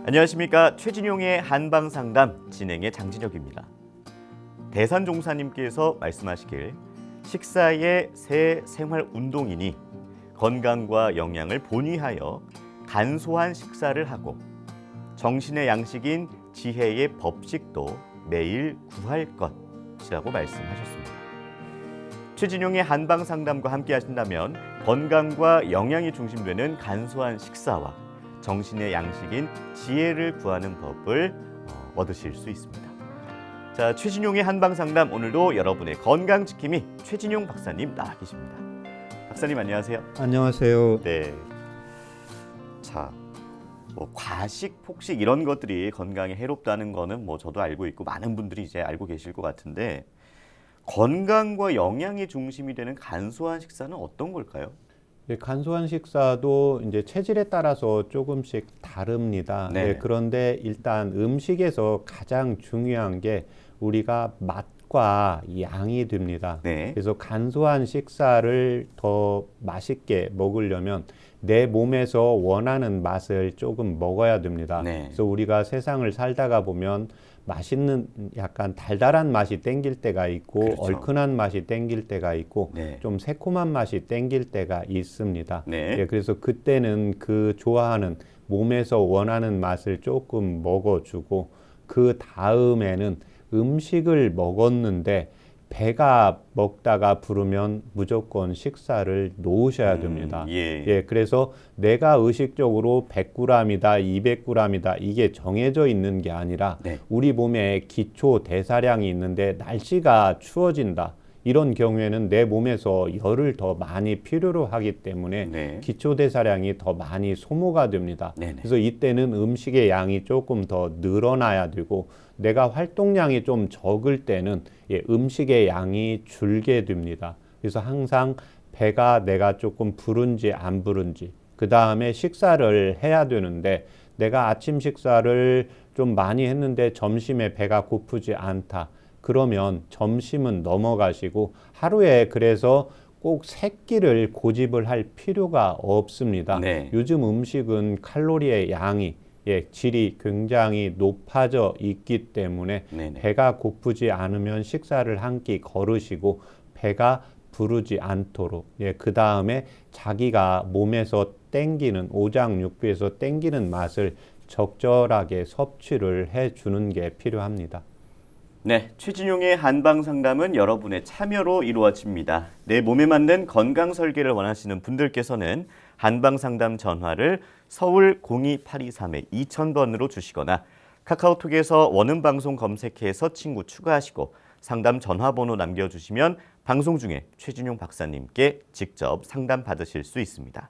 안녕하십니까. 최진용의 한방상담 진행의 장진혁입니다. 대산종사님께서 말씀하시길 식사의 새 생활운동이니 건강과 영양을 본위하여 간소한 식사를 하고 정신의 양식인 지혜의 법식도 매일 구할 것이라고 말씀하셨습니다. 최진용의 한방상담과 함께 하신다면 건강과 영양이 중심되는 간소한 식사와 정신의 양식인 지혜를 구하는 법을 얻으실 수 있습니다. 자, 최진용의 한방상담, 오늘도 여러분의 건강지킴이 최진용 박사님 나와 계십니다. 박사님 안녕하세요. 안녕하세요. 네. 자, 과식, 폭식 이런 것들이 건강에 해롭다는 거는 저도 알고 있고 많은 분들이 이제 알고 계실 것 같은데, 건강과 영양이 중심이 되는 간소한 식사는 어떤 걸까요? 간소한 식사도 이제 체질에 따라서 조금씩 다릅니다. 네. 그런데 일단 음식에서 가장 중요한 게 우리가 맛과 양이 됩니다. 네. 그래서 간소한 식사를 더 맛있게 먹으려면 내 몸에서 원하는 맛을 조금 먹어야 됩니다. 네. 그래서 우리가 세상을 살다가 보면 맛있는 약간 달달한 맛이 땡길 때가 있고, 그렇죠. 얼큰한 맛이 땡길 때가 있고, 네. 좀 새콤한 맛이 땡길 때가 있습니다. 네. 그래서 그때는 그 좋아하는 몸에서 원하는 맛을 조금 먹어주고, 그 다음에는 음식을 먹었는데 배가 먹다가 부르면 무조건 식사를 놓으셔야 됩니다. 그래서 내가 의식적으로 100g이다, 200g이다 이게 정해져 있는 게 아니라 우리 몸에 기초 대사량이 있는데 날씨가 추워진다. 이런 경우에는 내 몸에서 열을 더 많이 필요로 하기 때문에 기초 대사량이 더 많이 소모가 됩니다. 그래서 이때는 음식의 양이 조금 더 늘어나야 되고, 내가 활동량이 좀 적을 때는 음식의 양이 줄게 됩니다. 그래서 항상 배가 내가 조금 부른지 안 부른지, 그 다음에 식사를 해야 되는데 내가 아침 식사를 좀 많이 했는데 점심에 배가 고프지 않다. 그러면 점심은 넘어가시고 하루에 그래서 꼭 세 끼를 고집을 할 필요가 없습니다. 요즘 음식은 칼로리의 양이 질이 굉장히 높아져 있기 때문에 배가 고프지 않으면 식사를 한 끼 거르시고 배가 부르지 않도록 그 다음에 자기가 몸에서 땡기는 오장육부에서 땡기는 맛을 적절하게 섭취를 해주는 게 필요합니다. 네, 최진용의 한방상담은 여러분의 참여로 이루어집니다. 내 몸에 맞는 건강 설계를 원하시는 분들께서는 한방상담 전화를 서울 02823-2000번으로 주시거나 카카오톡에서 원음방송 검색해서 친구 추가하시고 상담 전화번호 남겨주시면 방송 중에 최진용 박사님께 직접 상담 받으실 수 있습니다.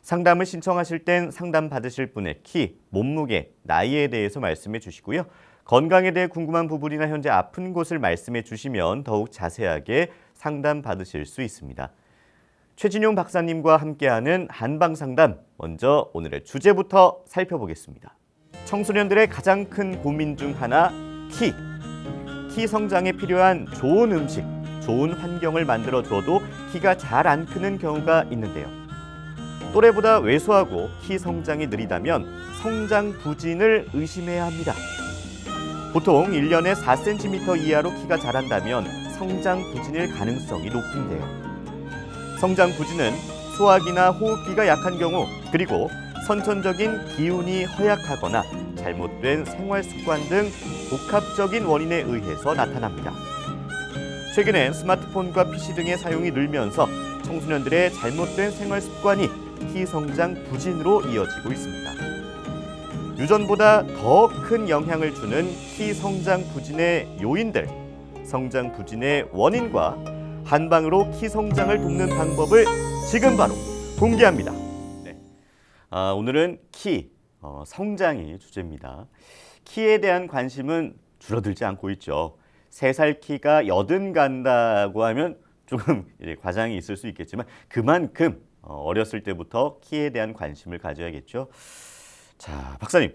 상담을 신청하실 땐 상담 받으실 분의 키, 몸무게, 나이에 대해서 말씀해 주시고요. 건강에 대해 궁금한 부분이나 현재 아픈 곳을 말씀해 주시면 더욱 자세하게 상담 받으실 수 있습니다. 최진용 박사님과 함께하는 한방상담, 먼저 오늘의 주제부터 살펴보겠습니다. 청소년들의 가장 큰 고민 중 하나, 키 성장에 필요한 좋은 음식, 좋은 환경을 만들어줘도 키가 잘 안 크는 경우가 있는데요. 또래보다 왜소하고 키 성장이 느리다면 성장 부진을 의심해야 합니다. 보통 1년에 4cm 이하로 키가 자란다면 성장 부진일 가능성이 높은데요. 성장 부진은 소화기나 호흡기가 약한 경우, 그리고 선천적인 기운이 허약하거나 잘못된 생활 습관 등 복합적인 원인에 의해서 나타납니다. 최근엔 스마트폰과 PC 등의 사용이 늘면서 청소년들의 잘못된 생활 습관이 키 성장 부진으로 이어지고 있습니다. 유전보다 더 큰 영향을 주는 키 성장 부진의 요인들, 성장 부진의 원인과 한방으로 키 성장을 돕는 방법을 지금 바로 공개합니다. 오늘은 성장이 주제입니다. 키에 대한 관심은 줄어들지 않고 있죠. 3살 키가 80 간다고 하면 조금 과장이 있을 수 있겠지만 그만큼 어렸을 때부터 키에 대한 관심을 가져야겠죠. 자, 박사님,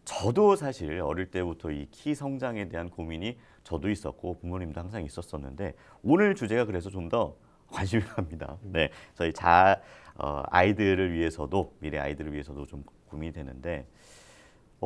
저도 사실 어릴 때부터 이 키 성장에 대한 고민이 저도 있었고 부모님도 항상 있었었는데 오늘 주제가 그래서 좀 더 관심이 갑니다. 네, 저희 아이들을 위해서도, 미래 아이들을 위해서도 좀 고민이 되는데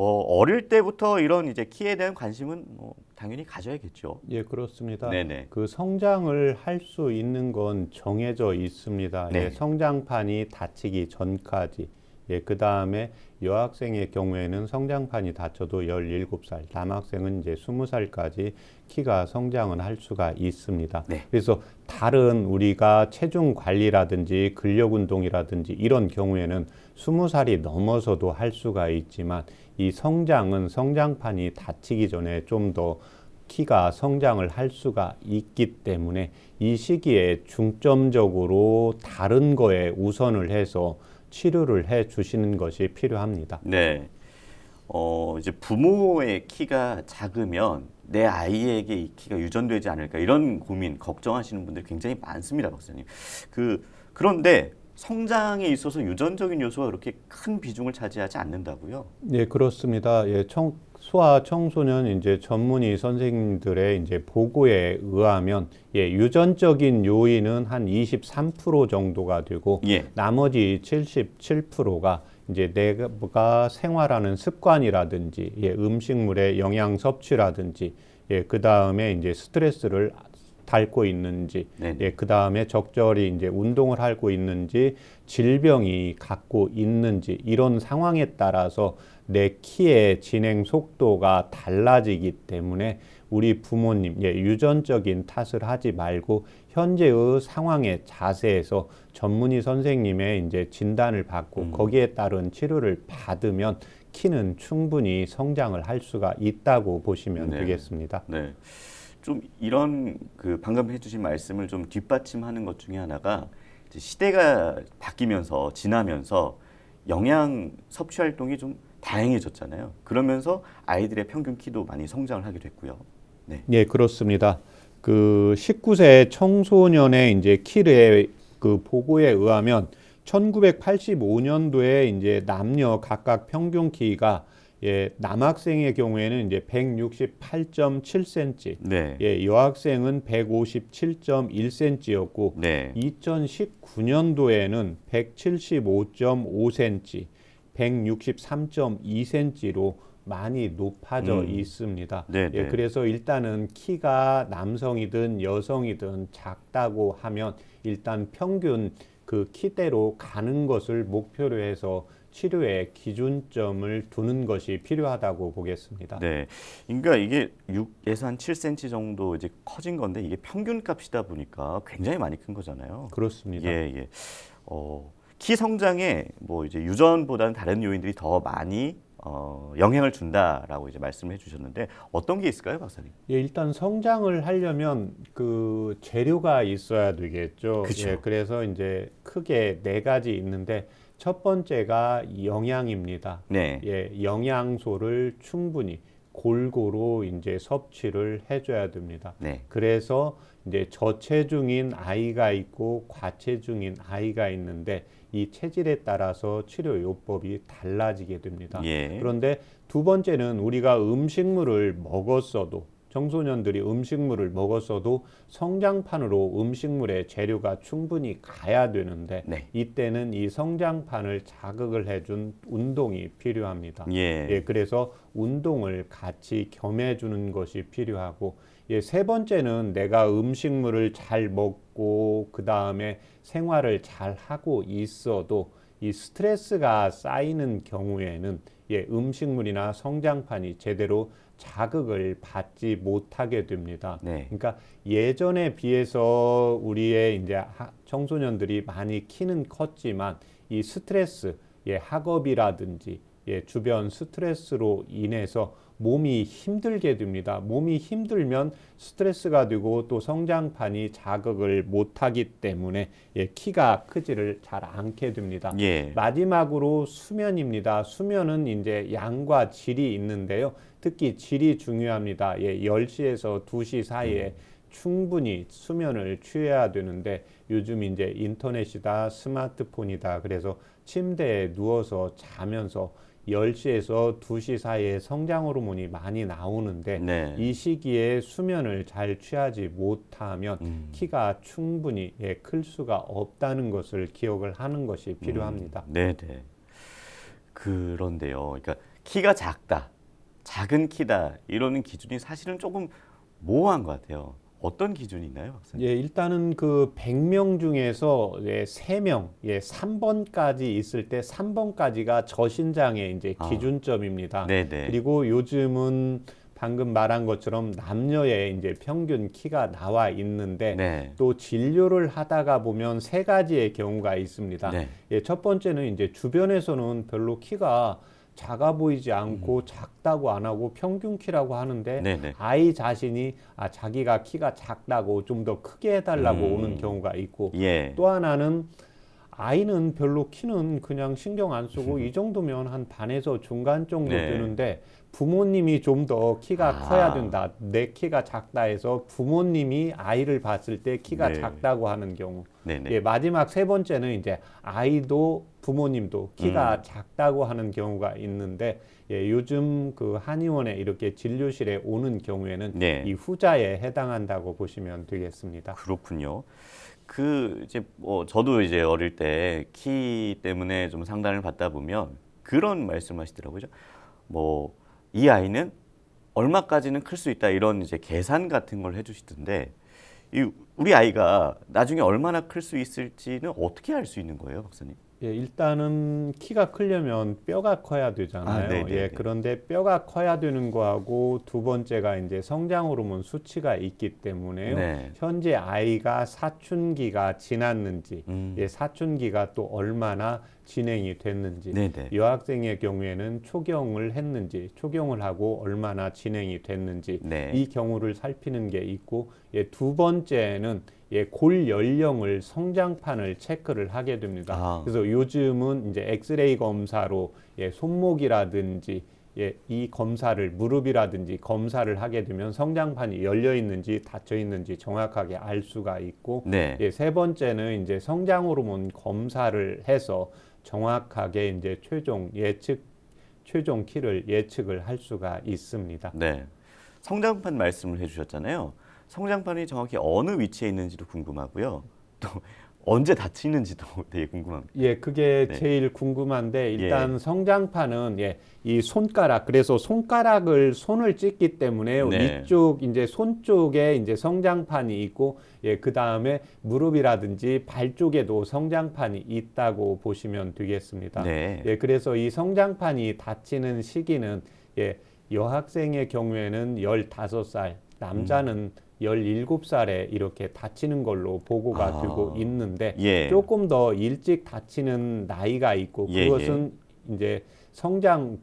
어릴 때부터 이런 이제 키에 대한 관심은 뭐 당연히 가져야겠죠. 예, 그렇습니다. 네네. 그 성장을 할 수 있는 건 정해져 있습니다. 네. 예, 성장판이 닫히기 전까지. 예, 그 다음에 여학생의 경우에는 성장판이 닫혀도 17살, 남학생은 이제 20살까지 키가 성장은 할 수가 있습니다. 네. 그래서 다른 우리가 체중 관리라든지 근력 운동이라든지 이런 경우에는 20살이 넘어서도 할 수가 있지만 이 성장은 성장판이 닫히기 전에 좀 더 키가 성장을 할 수가 있기 때문에 이 시기에 중점적으로 다른 거에 우선을 해서 치료를 해 주시는 것이 필요합니다. 네. 이제 부모의 키가 작으면 내 아이에게 이 키가 유전되지 않을까 이런 고민, 걱정하시는 분들이 굉장히 많습니다, 박사님. 그런데 성장에 있어서 유전적인 요소가 그렇게 큰 비중을 차지하지 않는다고요? 네, 그렇습니다. 예, 소아 청소년 이제 전문의 선생님들의 이제 보고에 의하면 예, 유전적인 요인은 한 23% 정도가 되고 예. 나머지 77%가 이제 내가 생활하는 습관이라든지 예, 음식물의 영양 섭취라든지 예, 그 다음에 이제 스트레스를 닳고 있는지, 네네. 예, 그 다음에 적절히 이제 운동을 하고 있는지, 질병이 갖고 있는지 이런 상황에 따라서 내 키의 진행 속도가 달라지기 때문에 우리 부모님, 예, 유전적인 탓을 하지 말고 현재의 상황의 자세에서 전문의 선생님의 이제 진단을 받고 거기에 따른 치료를 받으면 키는 충분히 성장을 할 수가 있다고 보시면 네. 되겠습니다. 네. 좀 이런 방금 해주신 말씀을 좀 뒷받침하는 것 중에 하나가 이제 시대가 바뀌면서 지나면서 영양 섭취 활동이 좀 다양해졌잖아요. 그러면서 아이들의 평균 키도 많이 성장을 하게 됐고요. 네. 예, 그렇습니다. 그 19세 청소년의 이제 키의 그 보고에 의하면 1985년도에 이제 남녀 각각 평균 키가 예, 남학생의 경우에는 이제 168.7cm, 네. 예, 여학생은 157.1cm였고, 네. 2019년도에는 175.5cm, 163.2cm로 많이 높아져 있습니다. 네, 예, 네. 그래서 일단은 키가 남성이든 여성이든 작다고 하면 일단 평균 그 키대로 가는 것을 목표로 해서 치료의 기준점을 두는 것이 필요하다고 보겠습니다. 네. 그러니까 이게 6에서 한 7cm 정도 이제 커진 건데 이게 평균 값이다 보니까 굉장히 많이 큰 거잖아요. 그렇습니다. 예, 예. 키 성장에 뭐 이제 유전보다는 다른 요인들이 더 많이 영향을 준다라고 이제 말씀을 해주셨는데 어떤 게 있을까요, 박사님? 예, 일단 성장을 하려면 그 재료가 있어야 되겠죠. 그쵸. 예, 그래서 이제 크게 네 가지 있는데 첫 번째가 영양입니다. 네. 예, 영양소를 충분히 골고루 이제 섭취를 해줘야 됩니다. 네. 그래서 이제 저체중인 아이가 있고 과체중인 아이가 있는데 이 체질에 따라서 치료 요법이 달라지게 됩니다. 예. 그런데 두 번째는 우리가 음식물을 먹었어도 청소년들이 음식물을 먹었어도 성장판으로 음식물의 재료가 충분히 가야 되는데 네. 이때는 이 성장판을 자극을 해준 운동이 필요합니다. 예. 예, 그래서 운동을 같이 겸해주는 것이 필요하고 예, 세 번째는 내가 음식물을 잘 먹고 그 다음에 생활을 잘 하고 있어도 이 스트레스가 쌓이는 경우에는 예, 음식물이나 성장판이 제대로 자극을 받지 못하게 됩니다. 네. 그러니까 예전에 비해서 우리의 이제 청소년들이 많이 키는 컸지만 이 스트레스, 예, 학업이라든지 예, 주변 스트레스로 인해서 몸이 힘들게 됩니다. 몸이 힘들면 스트레스가 되고 또 성장판이 자극을 못하기 때문에 예, 키가 크지를 잘 않게 됩니다. 예. 마지막으로 수면입니다. 수면은 이제 양과 질이 있는데요. 특히 질이 중요합니다. 예, 10시에서 2시 사이에 충분히 수면을 취해야 되는데 요즘 이제 인터넷이다, 스마트폰이다. 그래서 침대에 누워서 자면서 10시에서 2시 사이에 성장 호르몬이 많이 나오는데 네. 이 시기에 수면을 잘 취하지 못하면 키가 충분히 예, 클 수가 없다는 것을 기억을 하는 것이 필요합니다. 네, 네. 그런데요. 그러니까 키가 작다, 작은 키다 이러는 기준이 사실은 조금 모호한 것 같아요. 어떤 기준이 있나요, 박사님? 예, 일단은 그 100명 중에서 3명, 3번까지 있을 때 3번까지가 저신장의 이제 기준점입니다. 네네. 그리고 요즘은 방금 말한 것처럼 남녀의 이제 평균 키가 나와 있는데 네. 또 진료를 하다가 보면 3가지의 경우가 있습니다. 네. 예, 첫 번째는 이제 주변에서는 별로 키가 작아 보이지 않고 작다고 안 하고 평균 키라고 하는데 네네. 아이 자신이 자기가 키가 작다고 좀 더 크게 해달라고 오는 경우가 있고 예. 또 하나는 아이는 별로 키는 그냥 신경 안 쓰고 이 정도면 한 반에서 중간 정도 네. 되는데 부모님이 좀 더 키가 아. 커야 된다. 내 키가 작다 해서 부모님이 아이를 봤을 때 키가 네. 작다고 하는 경우. 네네. 예, 마지막 3번째는 이제 아이도 부모님도 키가 작다고 하는 경우가 있는데 예, 요즘 그 한의원에 이렇게 진료실에 오는 경우에는 네. 이 후자에 해당한다고 보시면 되겠습니다. 그렇군요. 그 이제 뭐 저도 이제 어릴 때 키 때문에 좀 상담을 받다 보면 그런 말씀하시더라고요. 뭐 이 아이는 얼마까지는 클 수 있다 이런 이제 계산 같은 걸 해주시던데 우리 아이가 나중에 얼마나 클 수 있을지는 어떻게 알 수 있는 거예요, 박사님? 예, 일단은 키가 크려면 뼈가 커야 되잖아요. 네네네. 예, 그런데 뼈가 커야 되는 거하고 두 번째가 이제 성장 호르몬 수치가 있기 때문에요. 네. 현재 아이가 사춘기가 지났는지, 예, 사춘기가 또 얼마나 진행이 됐는지, 네네. 여학생의 경우에는 초경을 했는지, 초경을 하고 얼마나 진행이 됐는지, 네. 이 경우를 살피는 게 있고, 예, 두 번째는 골 연령을 성장판을 체크를 하게 됩니다. 그래서 요즘은 이제 엑스레이 검사로 손목이라든지 이 검사를 무릎이라든지 검사를 하게 되면 성장판이 열려 있는지 닫혀 있는지 정확하게 알 수가 있고 네. 세 번째는 이제 성장 호르몬 검사를 해서 정확하게 이제 최종 키를 예측을 할 수가 있습니다. 네. 성장판 말씀을 해주셨잖아요. 성장판이 정확히 어느 위치에 있는지도 궁금하고요. 또 언제 닫히는지도 되게 궁금합니다. 예, 그게 네. 제일 궁금한데 일단 성장판은 이 손가락 그래서 손을 찢기 때문에 네. 이쪽 이제 손 쪽에 이제 성장판이 있고 그 다음에 무릎이라든지 발 쪽에도 성장판이 있다고 보시면 되겠습니다. 네. 그래서 이 성장판이 닫히는 시기는 여학생의 경우에는 15살, 남자는 17살에 이렇게 다치는 걸로 보고가 되고 있는데 조금 더 일찍 다치는 나이가 있고 그것은 이제 성장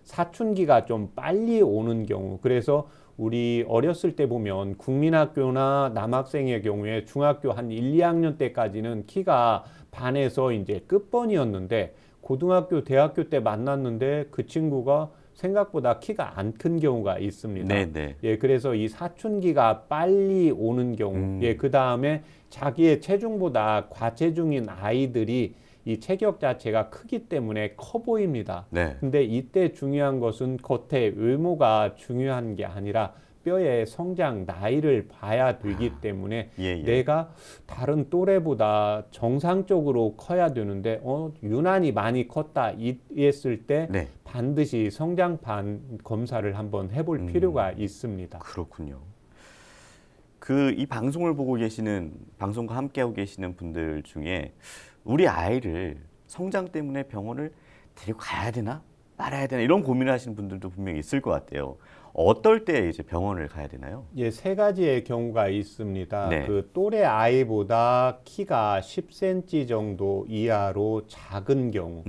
사춘기가 좀 빨리 오는 경우 그래서 우리 어렸을 때 보면 국민학교나 남학생의 경우에 중학교 한 1, 2학년 때까지는 키가 반에서 이제 끝번이었는데 고등학교, 대학교 때 만났는데 그 친구가 생각보다 키가 안 큰 경우가 있습니다. 네네. 그래서 이 사춘기가 빨리 오는 경우, 그 다음에 자기의 체중보다 과체중인 아이들이 이 체격 자체가 크기 때문에 커 보입니다. 네. 근데 이때 중요한 것은 겉의 외모가 중요한 게 아니라 뼈의 성장 나이를 봐야 되기 때문에 내가 다른 또래보다 정상적으로 커야 되는데 유난히 많이 컸다 이랬을 때 반드시 성장판 검사를 한번 해볼 필요가 있습니다. 그렇군요. 이 방송을 보고 계시는 방송과 함께하고 계시는 분들 중에 우리 아이를 성장 때문에 병원을 데리고 가야 되나 말아야 되나 이런 고민을 하시는 분들도 분명히 있을 것 같아요. 어떨 때 이제 병원을 가야 되나요? 3가지의 경우가 있습니다. 네. 그 또래 아이보다 키가 10cm 정도 이하로 작은 경우.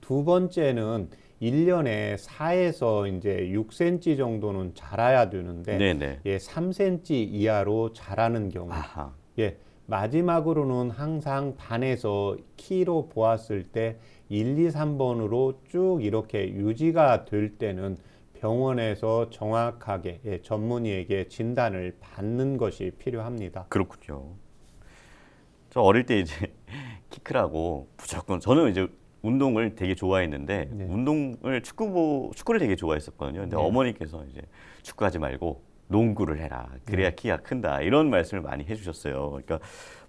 두 번째는 1년에 4에서 이제 6cm 정도는 자라야 되는데 3cm 이하로 자라는 경우. 마지막으로는 항상 반에서 키로 보았을 때 1, 2, 3번으로 쭉 이렇게 유지가 될 때는 병원에서 정확하게 전문의에게 진단을 받는 것이 필요합니다. 그렇군요. 저 어릴 때 이제 키 크라고 무조건 저는 이제 운동을 되게 좋아했는데 운동을 축구를 되게 좋아했었거든요. 근데 어머니께서 이제 축구하지 말고 농구를 해라. 그래야 키가 큰다. 이런 말씀을 많이 해주셨어요. 그러니까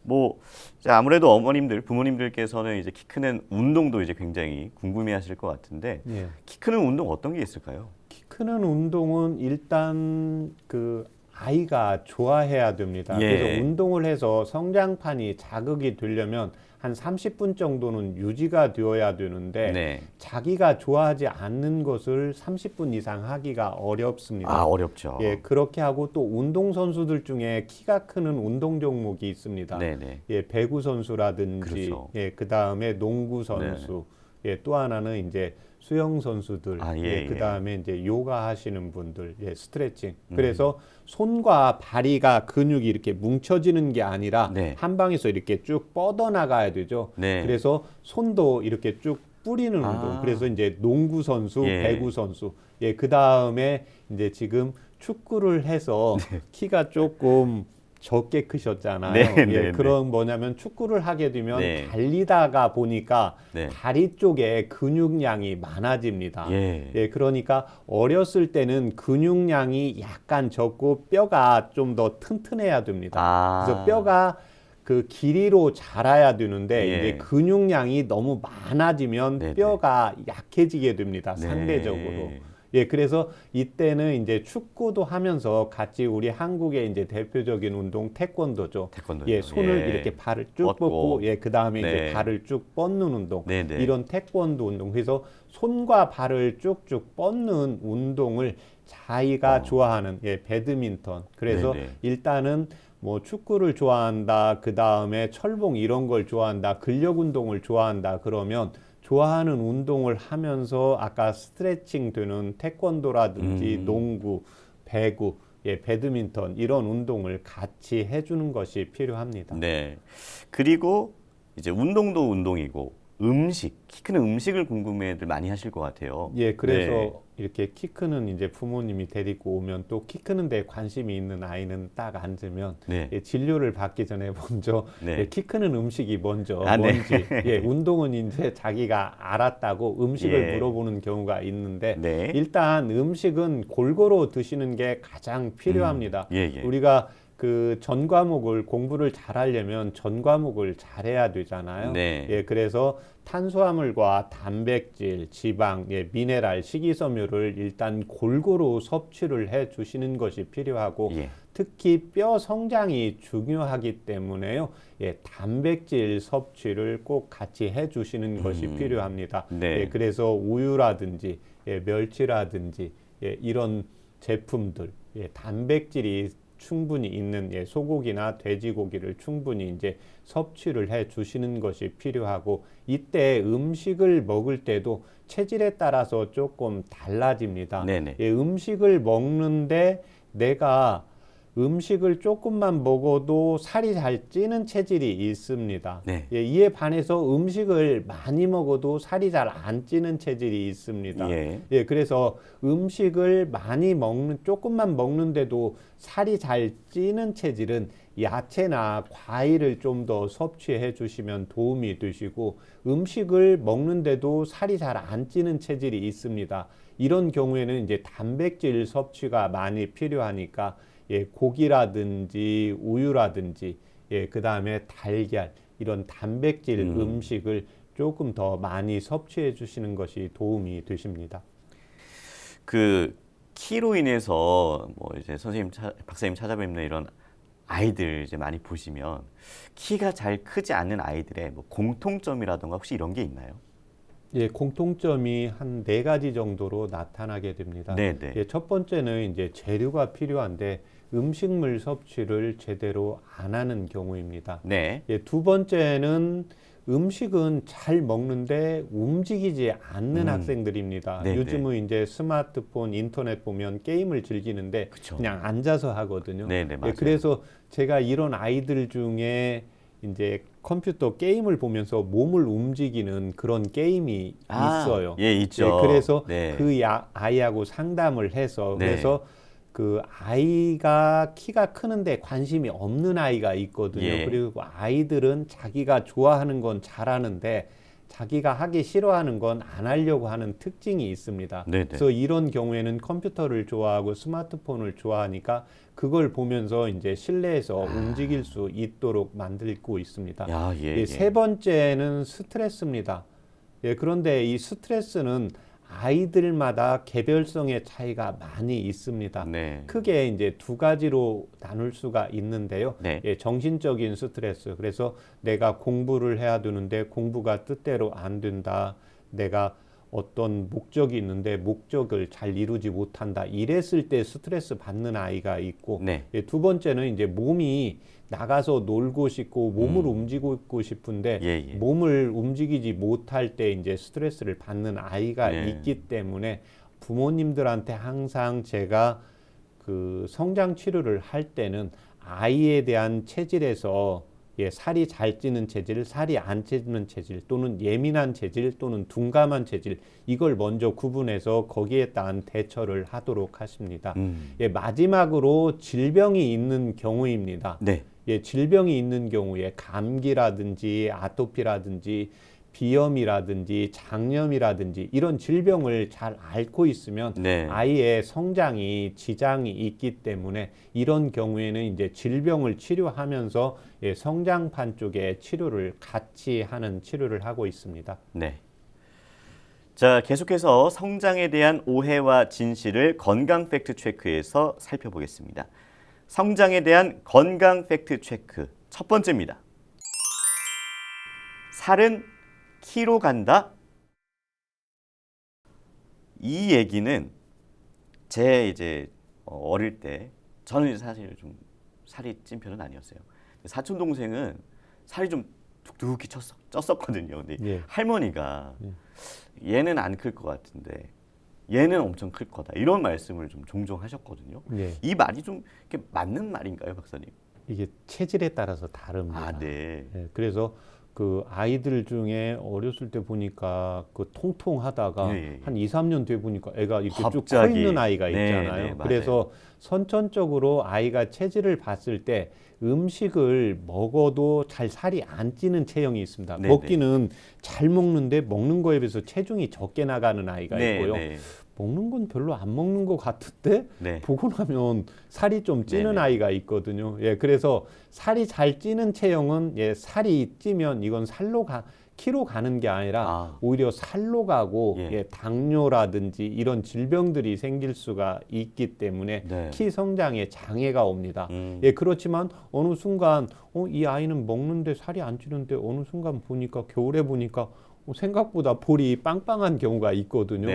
뭐 이제 아무래도 어머님들, 부모님들께서는 이제 키 크는 운동도 이제 굉장히 궁금해하실 것 같은데 예. 키 크는 운동 어떤 게 있을까요? 키 크는 운동은 일단 그 아이가 좋아해야 됩니다. 예. 그래서 운동을 해서 성장판이 자극이 되려면 한 30분 정도는 유지가 되어야 되는데 네. 자기가 좋아하지 않는 것을 30분 이상 하기가 어렵습니다. 아, 어렵죠. 예, 그렇게 하고 또 운동 선수들 중에 키가 크는 운동 종목이 있습니다. 네네. 예, 배구 선수라든지, 그렇죠. 예, 그 다음에 농구 선수, 예, 또 하나는 이제 수영 선수들, 아, 예, 예, 예. 그 다음에 이제 요가 하시는 분들, 예, 스트레칭. 그래서 손과 다리가 근육이 이렇게 뭉쳐지는 게 아니라 네. 한 방에서 이렇게 쭉 뻗어나가야 되죠. 네. 그래서 손도 이렇게 쭉 뿌리는 아. 운동. 그래서 이제 농구 선수, 예. 배구 선수, 예, 그 다음에 이제 지금 축구를 해서 키가 조금 적게 크셨잖아요. 네, 예, 네, 그런 뭐냐면 축구를 하게 되면 네. 달리다가 보니까 네. 다리 쪽에 근육량이 많아집니다. 예. 예, 그러니까 어렸을 때는 근육량이 약간 적고 뼈가 좀 더 튼튼해야 됩니다. 아. 그래서 뼈가 그 길이로 자라야 되는데 예. 이제 근육량이 너무 많아지면 네네. 뼈가 약해지게 됩니다. 네. 상대적으로. 예, 그래서 이때는 이제 축구도 하면서 같이 우리 한국의 이제 대표적인 운동 태권도죠. 태권도요. 예, 손을 예. 이렇게 발을 쭉 뻗고. 뻗고, 예, 그 다음에 네. 이제 발을 쭉 뻗는 운동. 네네. 이런 태권도 운동. 그래서 손과 발을 쭉쭉 뻗는 운동을 자기가 좋아하는, 예, 배드민턴. 그래서 네네. 일단은 뭐 축구를 좋아한다, 그 다음에 철봉 이런 걸 좋아한다, 근력 운동을 좋아한다 그러면 좋아하는 운동을 하면서 아까 스트레칭 되는 태권도라든지 농구, 배구, 예, 배드민턴 이런 운동을 같이 해주는 것이 필요합니다. 네. 그리고 이제 운동도 운동이고 키 크는 음식을 궁금해들 많이 하실 것 같아요. 예, 그래서 네. 이렇게 키 크는 이제 부모님이 데리고 오면 또 키 크는 데 관심이 있는 아이는 딱 앉으면 네. 예, 진료를 받기 전에 먼저 네. 예, 키 크는 음식이 먼저 아, 네. 뭔지 예, 운동은 이제 자기가 알았다고 음식을 예. 물어보는 경우가 있는데 네. 일단 음식은 골고루 드시는 게 가장 필요합니다. 예, 예. 우리가 그 전 과목을 공부를 잘하려면 전 과목을 잘해야 되잖아요. 네. 예, 그래서 탄수화물과 단백질, 지방, 예, 미네랄, 식이섬유를 일단 골고루 섭취를 해 주시는 것이 필요하고 예. 특히 뼈 성장이 중요하기 때문에요. 예, 단백질 섭취를 꼭 같이 해 주시는 것이 필요합니다. 네. 예, 그래서 우유라든지 예, 멸치라든지 예, 이런 제품들 예, 단백질이 충분히 있는 예, 소고기나 돼지고기를 충분히 이제 섭취를 해 주시는 것이 필요하고 이때 음식을 먹을 때도 체질에 따라서 조금 달라집니다. 네네. 예, 음식을 먹는데 내가 음식을 조금만 먹어도 살이 잘 찌는 체질이 있습니다. 네. 예, 이에 반해서 음식을 많이 먹어도 살이 잘 안 찌는 체질이 있습니다. 예. 예, 그래서 음식을 많이 조금만 먹는데도 살이 잘 찌는 체질은 야채나 과일을 좀 더 섭취해 주시면 도움이 되시고 음식을 먹는데도 살이 잘 안 찌는 체질이 있습니다. 이런 경우에는 이제 단백질 섭취가 많이 필요하니까 예, 고기라든지 우유라든지 예, 그 다음에 달걀 이런 단백질 음식을 조금 더 많이 섭취해 주시는 것이 도움이 되십니다. 그 키로 인해서 뭐 이제 박사님 찾아뵙는 이런 아이들 이제 많이 보시면 키가 잘 크지 않는 아이들의 뭐 공통점이라던가 혹시 이런 게 있나요? 예, 공통점이 한 4가지 정도로 나타나게 됩니다. 네네. 예, 첫 번째는 이제 재료가 필요한데 음식물 섭취를 제대로 안 하는 경우입니다. 네. 예, 두 번째는 음식은 잘 먹는데 움직이지 않는 학생들입니다. 네네. 요즘은 이제 스마트폰, 인터넷 보면 게임을 즐기는데 그쵸. 그냥 앉아서 하거든요. 네네, 맞아요. 예, 그래서 제가 이런 아이들 중에 이제 컴퓨터 게임을 보면서 몸을 움직이는 그런 게임이 있어요. 예, 있죠. 예, 그래서 네. 그 아이하고 상담을 해서 네. 그래서 그 아이가 키가 크는데 관심이 없는 아이가 있거든요. 예. 그리고 아이들은 자기가 좋아하는 건 잘하는데 자기가 하기 싫어하는 건 안 하려고 하는 특징이 있습니다. 네네. 그래서 이런 경우에는 컴퓨터를 좋아하고 스마트폰을 좋아하니까 그걸 보면서 이제 실내에서 움직일 수 있도록 만들고 있습니다. 야, 예, 세 번째는 스트레스입니다. 그런데 이 스트레스는 아이들마다 개별성의 차이가 많이 있습니다. 네. 크게 이제 두 가지로 나눌 수가 있는데요. 네. 정신적인 스트레스. 그래서 내가 공부를 해야 되는데 공부가 뜻대로 안 된다. 내가 어떤 목적이 있는데 목적을 잘 이루지 못한다. 이랬을 때 스트레스 받는 아이가 있고, 네. 두 번째는 이제 몸이 나가서 놀고 싶고 몸을 움직이고 싶은데 예. 몸을 움직이지 못할 때 이제 스트레스를 받는 아이가 네. 있기 때문에 부모님들한테 항상 제가 그 성장 치료를 할 때는 아이에 대한 체질에서 살이 잘 찌는 체질, 살이 안 찌는 체질, 또는 예민한 체질, 또는 둔감한 체질, 이걸 먼저 구분해서 거기에 따른 대처를 하도록 하십니다. 마지막으로 질병이 있는 경우입니다. 네. 질병이 있는 경우에 감기라든지 아토피라든지 비염이라든지 장염이라든지 이런 질병을 잘 앓고 있으면 네. 아이의 성장이 지장이 있기 때문에 이런 경우에는 이제 질병을 치료하면서 성장판 쪽에 치료를 같이 하는 치료를 하고 있습니다. 네. 자, 계속해서 성장에 대한 오해와 진실을 건강 팩트 체크에서 살펴보겠습니다. 성장에 대한 건강 팩트 체크 첫 번째입니다. 살은 키로 간다? 이 얘기는 제 이제 어릴 때 저는 사실 좀 살이 찐 편은 아니었어요. 사촌 동생은 살이 좀 툭툭히 쪘었거든요. 근데 할머니가 얘는 안 클 것 같은데 얘는 엄청 클 거다 이런 말씀을 좀 종종 하셨거든요. 이 말이 좀 이렇게 맞는 말인가요, 박사님? 이게 체질에 따라서 다릅니다. 아, 네. 그래서 그 아이들 중에 어렸을 때 보니까 그 통통하다가 한 2, 3년 뒤에 보니까 애가 이렇게 쭉 커 있는 아이가 있잖아요. 네, 그래서 선천적으로 아이가 체질을 봤을 때 음식을 먹어도 잘 살이 안 찌는 체형이 있습니다. 먹기는 잘 먹는데 먹는 거에 비해서 체중이 적게 나가는 아이가 있고요. 먹는 건 별로 안 먹는 것 같은데 보고 나면 살이 좀 찌는 아이가 있거든요. 그래서 살이 잘 찌는 체형은 살이 찌면 이건 키로 가는 게 아니라 오히려 살로 가고 당뇨라든지 이런 질병들이 생길 수가 있기 때문에 키 성장에 장애가 옵니다. 그렇지만 어느 순간 이 아이는 먹는데 살이 안 찌는데 어느 순간 보니까 겨울에 보니까 생각보다 볼이 빵빵한 경우가 있거든요.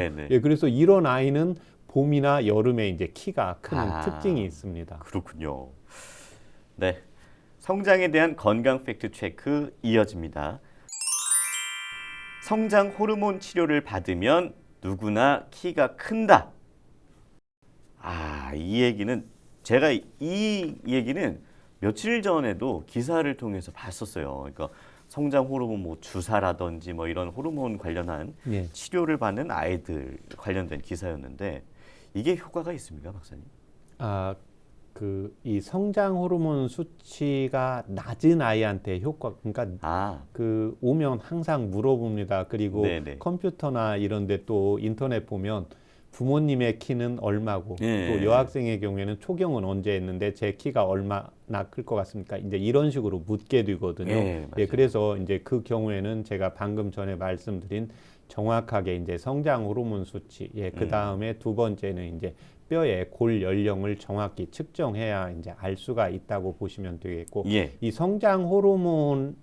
그래서 이런 아이는 봄이나 여름에 이제 키가 크는 특징이 있습니다. 그렇군요. 네, 성장에 대한 건강 팩트 체크 이어집니다. 성장 호르몬 치료를 받으면 누구나 키가 큰다. 이 얘기는 제가 이 얘기는 며칠 전에도 기사를 통해서 봤었어요. 그러니까 성장 호르몬 뭐 주사라든지 뭐 이런 호르몬 관련한 치료를 받는 아이들 관련된 기사였는데 이게 효과가 있습니까, 박사님? 이 성장 호르몬 수치가 낮은 아이한테 그러니까 오면 항상 물어봅니다. 그리고 컴퓨터나 이런 데 또 인터넷 보면 부모님의 키는 얼마고 또 여학생의 경우에는 초경은 언제 했는데 제 키가 얼마나 클 것 같습니까? 이제 이런 식으로 묻게 되거든요. 그래서 이제 그 경우에는 제가 방금 전에 말씀드린 정확하게 이제 성장 호르몬 수치, 그 다음에 두 번째는 이제 뼈의 골 연령을 정확히 측정해야 이제 알 수가 있다고 보시면 되겠고, 이 성장 호르몬이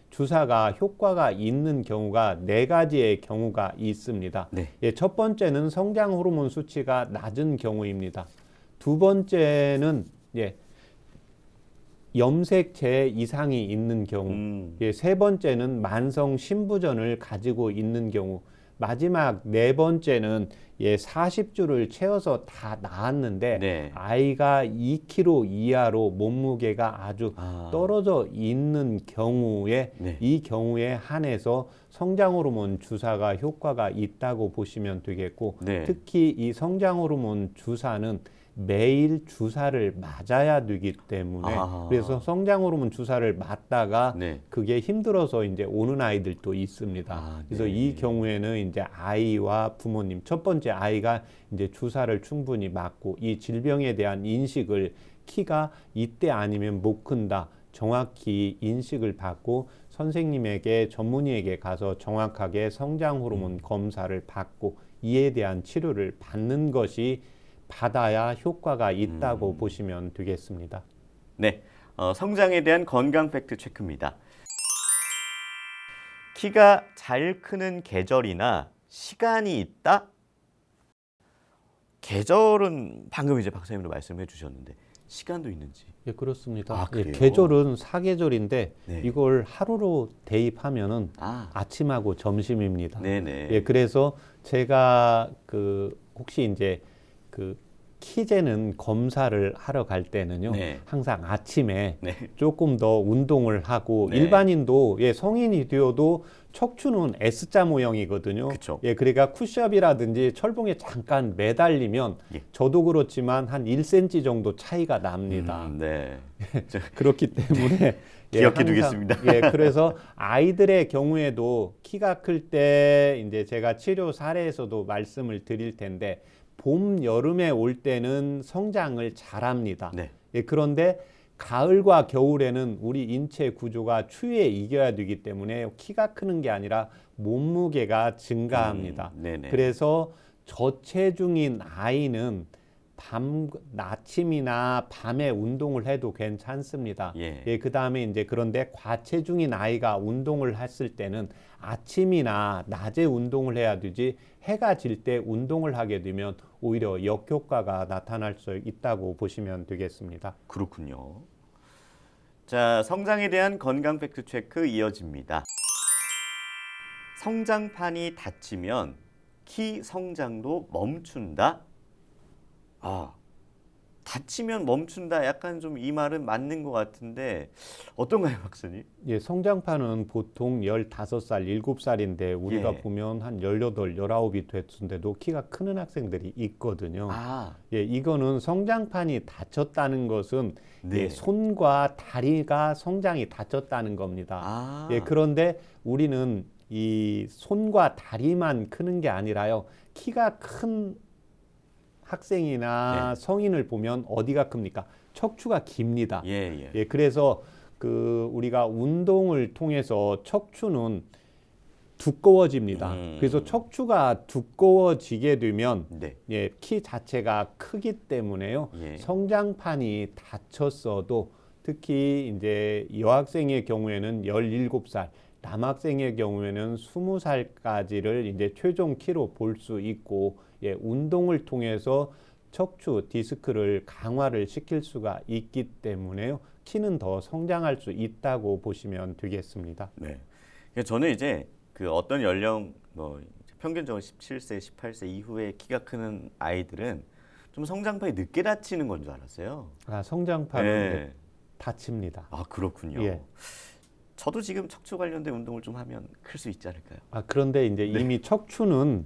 주사가 효과가 있는 경우가 4가지의 경우가 있습니다. 첫 번째는 성장 호르몬 수치가 낮은 경우입니다. 두 번째는 염색체 이상이 있는 경우, 세 번째는 만성 신부전을 가지고 있는 경우, 마지막 4번째는 40주를 채워서 다 나았는데 아이가 2kg 이하로 몸무게가 아주 떨어져 있는 경우에 이 경우에 한해서 성장 호르몬 주사가 효과가 있다고 보시면 되겠고, 특히 이 성장 호르몬 주사는 매일 주사를 맞아야 되기 때문에 그래서 성장 호르몬 주사를 맞다가 네. 그게 힘들어서 이제 오는 아이들도 있습니다. 그래서 네. 이 경우에는 이제 아이와 부모님, 첫 번째 아이가 이제 주사를 충분히 맞고 이 질병에 대한 인식을 키가 이때 아니면 못 큰다. 정확히 인식을 받고 선생님에게 전문의에게 가서 정확하게 성장 호르몬 검사를 받고 이에 대한 치료를 받는 것이 받아야 효과가 있다고 보시면 되겠습니다. 네, 성장에 대한 건강 팩트 체크입니다. 키가 잘 크는 계절이나 시간이 있다? 계절은 방금 이제 박사님도 말씀해 주셨는데 시간도 있는지. 예, 그렇습니다. 아, 그래요? 계절은 사계절인데 네. 이걸 하루로 대입하면은 아, 아침하고 점심입니다. 네네. 예, 그래서 제가 혹시 이제 키 재는 검사를 하러 갈 때는요, 네. 항상 아침에 네. 조금 더 운동을 하고 네. 일반인도 성인이 되어도 척추는 S자 모형이거든요. 그쵸. 예, 그러니까 푸시업이라든지 철봉에 잠깐 매달리면 예. 저도 그렇지만 한 1cm 정도 차이가 납니다. 네. 그렇기 때문에 기억해 항상, 두겠습니다. 그래서 아이들의 경우에도 키가 클 때 이제 제가 치료 사례에서도 말씀을 드릴 텐데 봄, 여름에 올 때는 성장을 잘합니다. 네. 그런데 가을과 겨울에는 우리 인체 구조가 추위에 이겨야 되기 때문에 키가 크는 게 아니라 몸무게가 증가합니다. 네네. 그래서 저체중인 아이는 아침이나 밤에 운동을 해도 괜찮습니다. 예. 그 다음에 이제 그런데 과체중인 아이가 운동을 했을 때는 아침이나 낮에 운동을 해야 되지 해가 질 때 운동을 하게 되면 오히려 역효과가 나타날 수 있다고 보시면 되겠습니다. 그렇군요. 자, 성장에 대한 건강 팩트 체크 이어집니다. 성장판이 닫히면 키 성장도 멈춘다? 아, 다치면 멈춘다. 약간 좀 이 말은 맞는 것 같은데 어떤가요, 박사님? 예, 성장판은 보통 15살, 7살인데 우리가 예. 보면 한 18, 19이 됐는데도 키가 크는 학생들이 있거든요. 아, 이거는 성장판이 닫혔다는 것은 네. 손과 다리가 성장이 닫혔다는 겁니다. 아, 그런데 우리는 이 손과 다리만 크는 게 아니라요. 키가 큰 학생이나 성인을 보면 어디가 큽니까? 척추가 깁니다. 예. 그래서 우리가 운동을 통해서 척추는 두꺼워집니다. 그래서 척추가 두꺼워지게 되면 네. 키 자체가 크기 때문에요. 예. 성장판이 닫혔어도 특히 이제 여학생의 경우에는 17살, 남학생의 경우에는 20살까지를 이제 최종 키로 볼 수 있고 운동을 통해서 척추 디스크를 강화를 시킬 수가 있기 때문에요. 키는 더 성장할 수 있다고 보시면 되겠습니다. 네. 그러니까 저는 이제 어떤 연령 평균적으로 17세, 18세 이후에 키가 크는 아이들은 좀 성장판이 늦게 닫히는 건 줄 알았어요. 성장판은 닫힙니다. 아, 그렇군요. 예. 저도 지금 척추 관련된 운동을 좀 하면 클 수 있지 않을까요? 그런데 이제 이미 척추는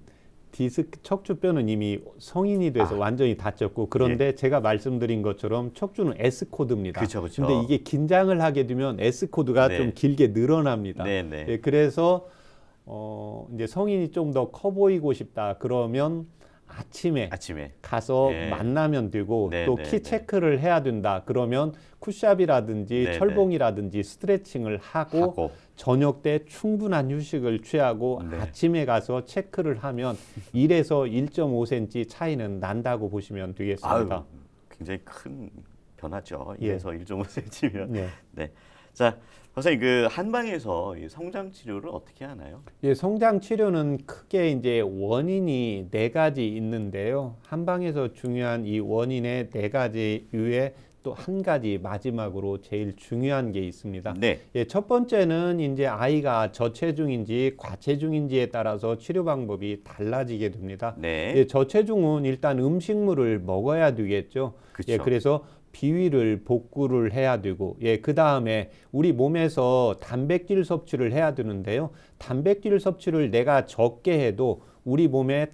척추뼈는 이미 성인이 돼서 완전히 닫혔고 그런데 제가 말씀드린 것처럼 척추는 S 코드입니다. 그렇죠. 근데 이게 긴장을 하게 되면 S 코드가 좀 길게 늘어납니다. 네. 그래서 이제 성인이 좀 더 커 보이고 싶다 그러면 아침에 가서 만나면 되고 또 키 체크를 해야 된다 그러면 푸시업이라든지 철봉이라든지 스트레칭을 하고 저녁 때 충분한 휴식을 취하고 아침에 가서 체크를 하면 1에서 1.5cm 차이는 난다고 보시면 되겠습니다. 아유, 굉장히 큰 변화죠. 1에서 1.5cm면. 네. 자, 선생님 한방에서 이 성장 치료를 어떻게 하나요? 성장 치료는 크게 이제 원인이 4가지 있는데요. 한방에서 중요한 이 원인의 4가지 이외에 또 한 가지 마지막으로 제일 중요한 게 있습니다. 네. 첫 번째는 이제 아이가 저체중인지 과체중인지에 따라서 치료 방법이 달라지게 됩니다. 네. 저체중은 일단 음식물을 먹어야 되겠죠. 그쵸. 그래서 비위를 복구를 해야 되고, 예, 그 다음에 우리 몸에서 단백질 섭취를 해야 되는데요. 단백질 섭취를 내가 적게 해도 우리 몸에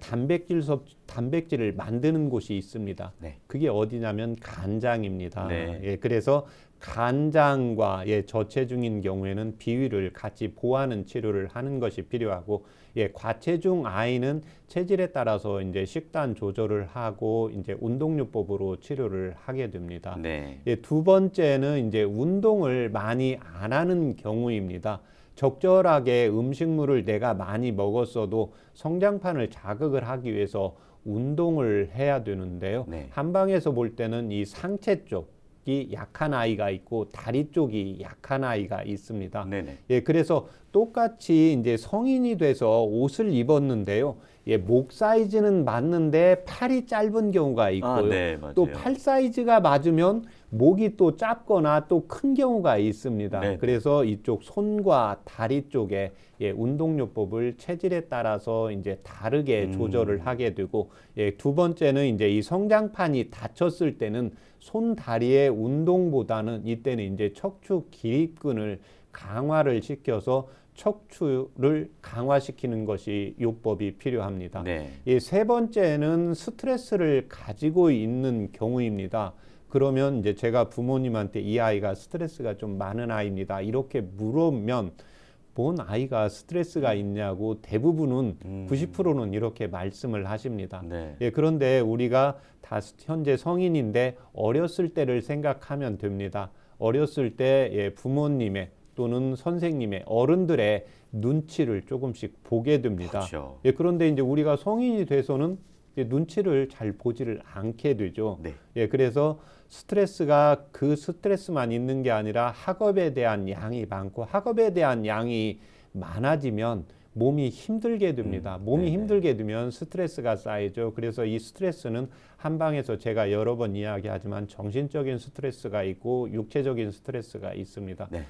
단백질을 만드는 곳이 있습니다. 네. 그게 어디냐면 간장입니다. 네. 예, 그래서 간장과 저체중인 경우에는 비위를 같이 보하는 치료를 하는 것이 필요하고, 과체중 아이는 체질에 따라서 이제 식단 조절을 하고 이제 운동요법으로 치료를 하게 됩니다. 네. 두 번째는 이제 운동을 많이 안 하는 경우입니다. 적절하게 음식물을 내가 많이 먹었어도 성장판을 자극을 하기 위해서 운동을 해야 되는데요. 네. 한방에서 볼 때는 이 상체 쪽이 약한 아이가 있고 다리 쪽이 약한 아이가 있습니다. 네네. 예, 그래서 똑같이 이제 성인이 돼서 옷을 입었는데요. 목 사이즈는 맞는데 팔이 짧은 경우가 있고요. 네, 맞아요. 또 팔 사이즈가 맞으면 목이 또 짧거나 또 큰 경우가 있습니다. 네네. 그래서 이쪽 손과 다리 쪽에 운동요법을 체질에 따라서 이제 다르게 조절을 하게 되고, 두 번째는 이제 이 성장판이 다쳤을 때는 손 다리의 운동보다는 이때는 이제 척추 기립근을 강화를 시켜서 척추를 강화시키는 것이 요법이 필요합니다. 네. 세 번째는 스트레스를 가지고 있는 경우입니다. 그러면 이제 제가 부모님한테 이 아이가 스트레스가 좀 많은 아이입니다. 이렇게 물으면 뭔 아이가 스트레스가 있냐고 대부분은 90%는 이렇게 말씀을 하십니다. 네. 그런데 우리가 다 현재 성인인데 어렸을 때를 생각하면 됩니다. 어렸을 때 부모님의 또는 선생님의 어른들의 눈치를 조금씩 보게 됩니다. 그렇죠. 그런데 이제 우리가 성인이 돼서는 눈치를 잘 보지를 않게 되죠. 네. 그래서 스트레스가 그 스트레스만 있는 게 아니라 학업에 대한 양이 많고, 학업에 대한 양이 많아지면 몸이 힘들게 됩니다. 몸이 네네. 힘들게 되면 스트레스가 쌓이죠. 그래서 이 스트레스는 한방에서 제가 여러 번 이야기하지만 정신적인 스트레스가 있고 육체적인 스트레스가 있습니다. 네.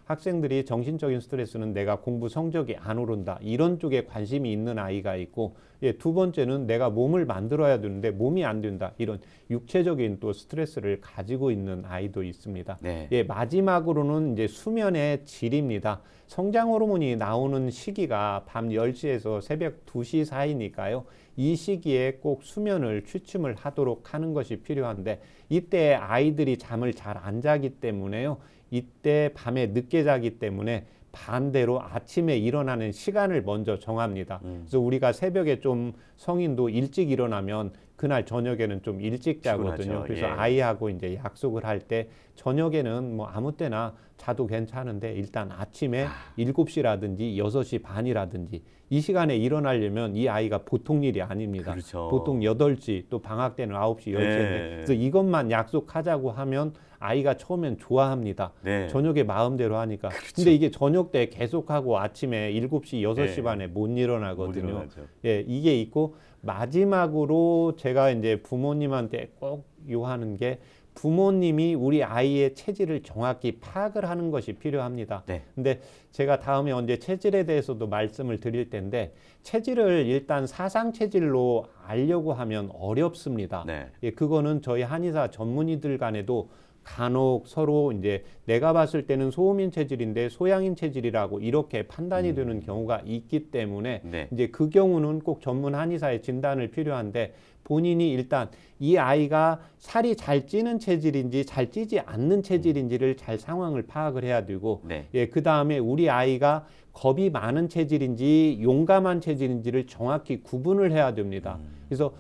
학생들이 정신적인 스트레스는 내가 공부 성적이 안 오른다, 이런 쪽에 관심이 있는 아이가 있고, 두 번째는 내가 몸을 만들어야 되는데 몸이 안 된다, 이런 육체적인 또 스트레스를 가지고 있는 아이도 있습니다. 네. 마지막으로는 이제 수면의 질입니다. 성장 호르몬이 나오는 시기가 밤 10시에서 새벽 2시 사이니까요. 이 시기에 꼭 수면을 취침을 하도록 하는 것이 필요한데, 이때 아이들이 잠을 잘 안 자기 때문에요. 이때 밤에 늦게 자기 때문에 반대로 아침에 일어나는 시간을 먼저 정합니다. 그래서 우리가 새벽에 좀 성인도 일찍 일어나면 그날 저녁에는 좀 일찍 자거든요. 피곤하죠. 그래서 예. 아이하고 이제 약속을 할 때 저녁에는 뭐 아무 때나 자도 괜찮은데 일단 아침에 7시라든지 6시 반이라든지 이 시간에 일어나려면 이 아이가 보통 일이 아닙니다. 그렇죠. 보통 8시, 또 방학 때는 9시, 10시인데 네. 그래서 이것만 약속하자고 하면 아이가 처음엔 좋아합니다. 네. 저녁에 마음대로 하니까. 근데 이게 저녁 때 계속하고 아침에 7시, 6시 네. 반에 못 일어나거든요. 못 일어나죠. 이게 있고, 마지막으로 제가 이제 부모님한테 꼭 요하는 게, 부모님이 우리 아이의 체질을 정확히 파악을 하는 것이 필요합니다. 네. 근데 제가 다음에 언제 체질에 대해서도 말씀을 드릴 텐데, 체질을 일단 사상 체질로 알려고 하면 어렵습니다. 네. 그거는 저희 한의사 전문의들 간에도 간혹 서로 이제 내가 봤을 때는 소음인 체질인데 소양인 체질이라고 이렇게 판단이 되는 경우가 있기 때문에 네. 이제 그 경우는 꼭 전문 한의사의 진단을 필요한데, 본인이 일단 이 아이가 살이 잘 찌는 체질인지 잘 찌지 않는 체질인지를 잘 상황을 파악을 해야 되고, 네. 그 다음에 우리 아이가 겁이 많은 체질인지 용감한 체질인지를 정확히 구분을 해야 됩니다. 그래서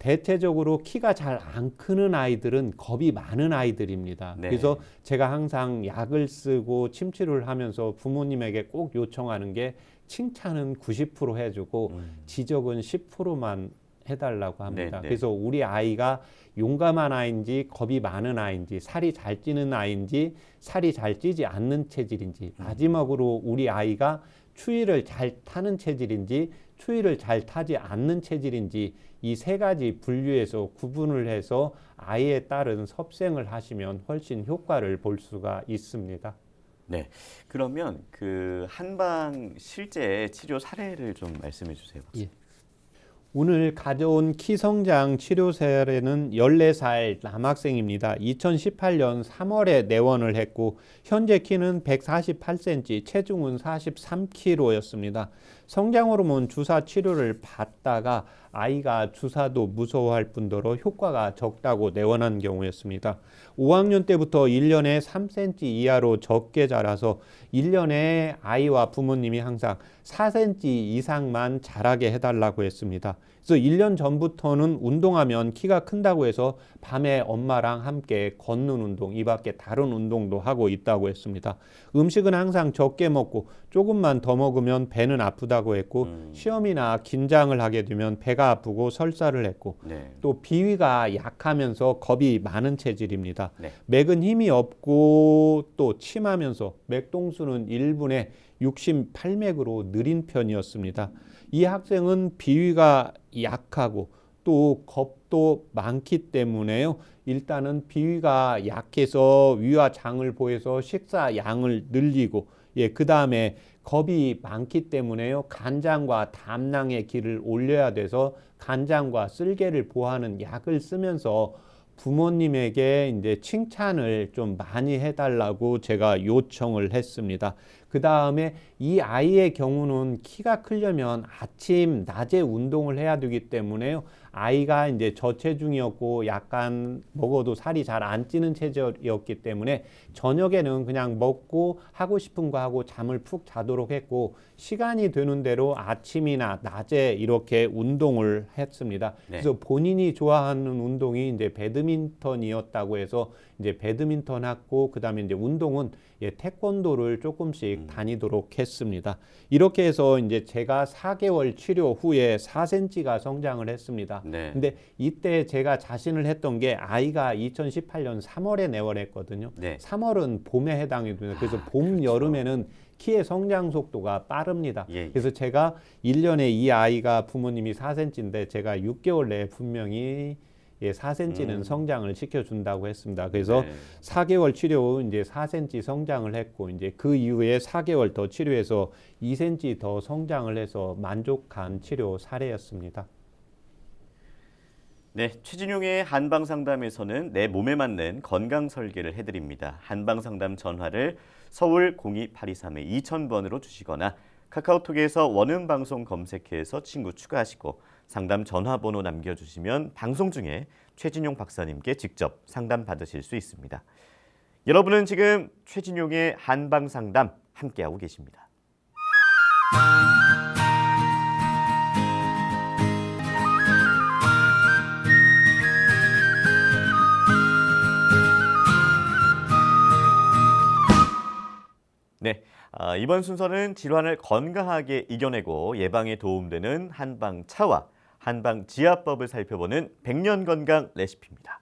대체적으로 키가 잘 안 크는 아이들은 겁이 많은 아이들입니다. 네. 그래서 제가 항상 약을 쓰고 침치료를 하면서 부모님에게 꼭 요청하는 게, 칭찬은 90% 해주고 지적은 10%만 해달라고 합니다. 네, 네. 그래서 우리 아이가 용감한 아이인지 겁이 많은 아이인지 살이 잘 찌는 아이인지 살이 잘 찌지 않는 체질인지, 마지막으로 우리 아이가 추위를 잘 타는 체질인지 추위를 잘 타지 않는 체질인지, 이 세 가지 분류해서 구분을 해서 아이에 따른 섭생을 하시면 훨씬 효과를 볼 수가 있습니다. 네. 그러면 그 한방 실제 치료 사례를 좀 말씀해 주세요. 예. 오늘 가져온 키성장 치료 사례는 14살 남학생입니다. 2018년 3월에 내원을 했고 현재 키는 148cm, 체중은 43kg였습니다. 성장호르몬 주사 치료를 받다가 아이가 주사도 무서워할 뿐더러 효과가 적다고 내원한 경우였습니다. 5학년 때부터 1년에 3cm 이하로 적게 자라서 1년에 아이와 부모님이 항상 4cm 이상만 자라게 해달라고 했습니다. 그래서 1년 전부터는 운동하면 키가 큰다고 해서 밤에 엄마랑 함께 걷는 운동, 이 밖에 다른 운동도 하고 있다고 했습니다. 음식은 항상 적게 먹고 조금만 더 먹으면 배는 아프다고 했고 시험이나 긴장을 하게 되면 배가 아프고 설사를 했고 네. 또 비위가 약하면서 겁이 많은 체질입니다. 네. 맥은 힘이 없고 또 침하면서 맥동수는 1분에 68맥으로 느린 편이었습니다. 이 학생은 비위가 약하고 또 겁도 많기 때문에요. 일단은 비위가 약해서 위와 장을 보여서 식사 양을 늘리고 그 다음에 겁이 많기 때문에요. 간장과 담낭의 기를 올려야 돼서 간장과 쓸개를 보하는 약을 쓰면서 부모님에게 이제 칭찬을 좀 많이 해달라고 제가 요청을 했습니다. 그 다음에 이 아이의 경우는 키가 크려면 아침, 낮에 운동을 해야 되기 때문에요. 아이가 이제 저체중이었고 약간 먹어도 살이 잘 안 찌는 체질이었기 때문에 저녁에는 그냥 먹고 하고 싶은 거 하고 잠을 푹 자도록 했고 시간이 되는 대로 아침이나 낮에 이렇게 운동을 했습니다. 네. 그래서 본인이 좋아하는 운동이 이제 배드민턴이었다고 해서 이제 배드민턴 했고 그다음에 이제 운동은 태권도를 조금씩 다니도록 했습니다. 이렇게 해서 이제 제가 4개월 치료 후에 4cm가 성장을 했습니다. 네. 근데 이때 제가 자신을 했던 게 아이가 2018년 3월에 내원했거든요. 네. 3월은 봄에 해당이 됩니다. 그래서 봄, 그렇죠. 여름에는 키의 성장 속도가 빠릅니다. 예. 그래서 제가 1년에 이 아이가 부모님이 4cm인데 제가 6개월 내에 분명히 4cm는 성장을 시켜준다고 했습니다. 그래서 네. 4개월 치료 후 이제 4cm 성장을 했고 이제 그 이후에 4개월 더 치료해서 2cm 더 성장을 해서 만족한 치료 사례였습니다. 네, 최진용의 한방 상담에서는 내 몸에 맞는 건강 설계를 해드립니다. 한방 상담 전화를 서울 02823-2000번으로 주시거나 카카오톡에서 원음 방송 검색해서 친구 추가하시고 상담 전화번호 남겨주시면 방송 중에 최진용 박사님께 직접 상담 받으실 수 있습니다. 여러분은 지금 최진용의 한방 상담 함께하고 계십니다. 네, 이번 순서는 질환을 건강하게 이겨내고 예방에 도움되는 한방차와 한방지압법을 살펴보는 백년건강 레시피입니다.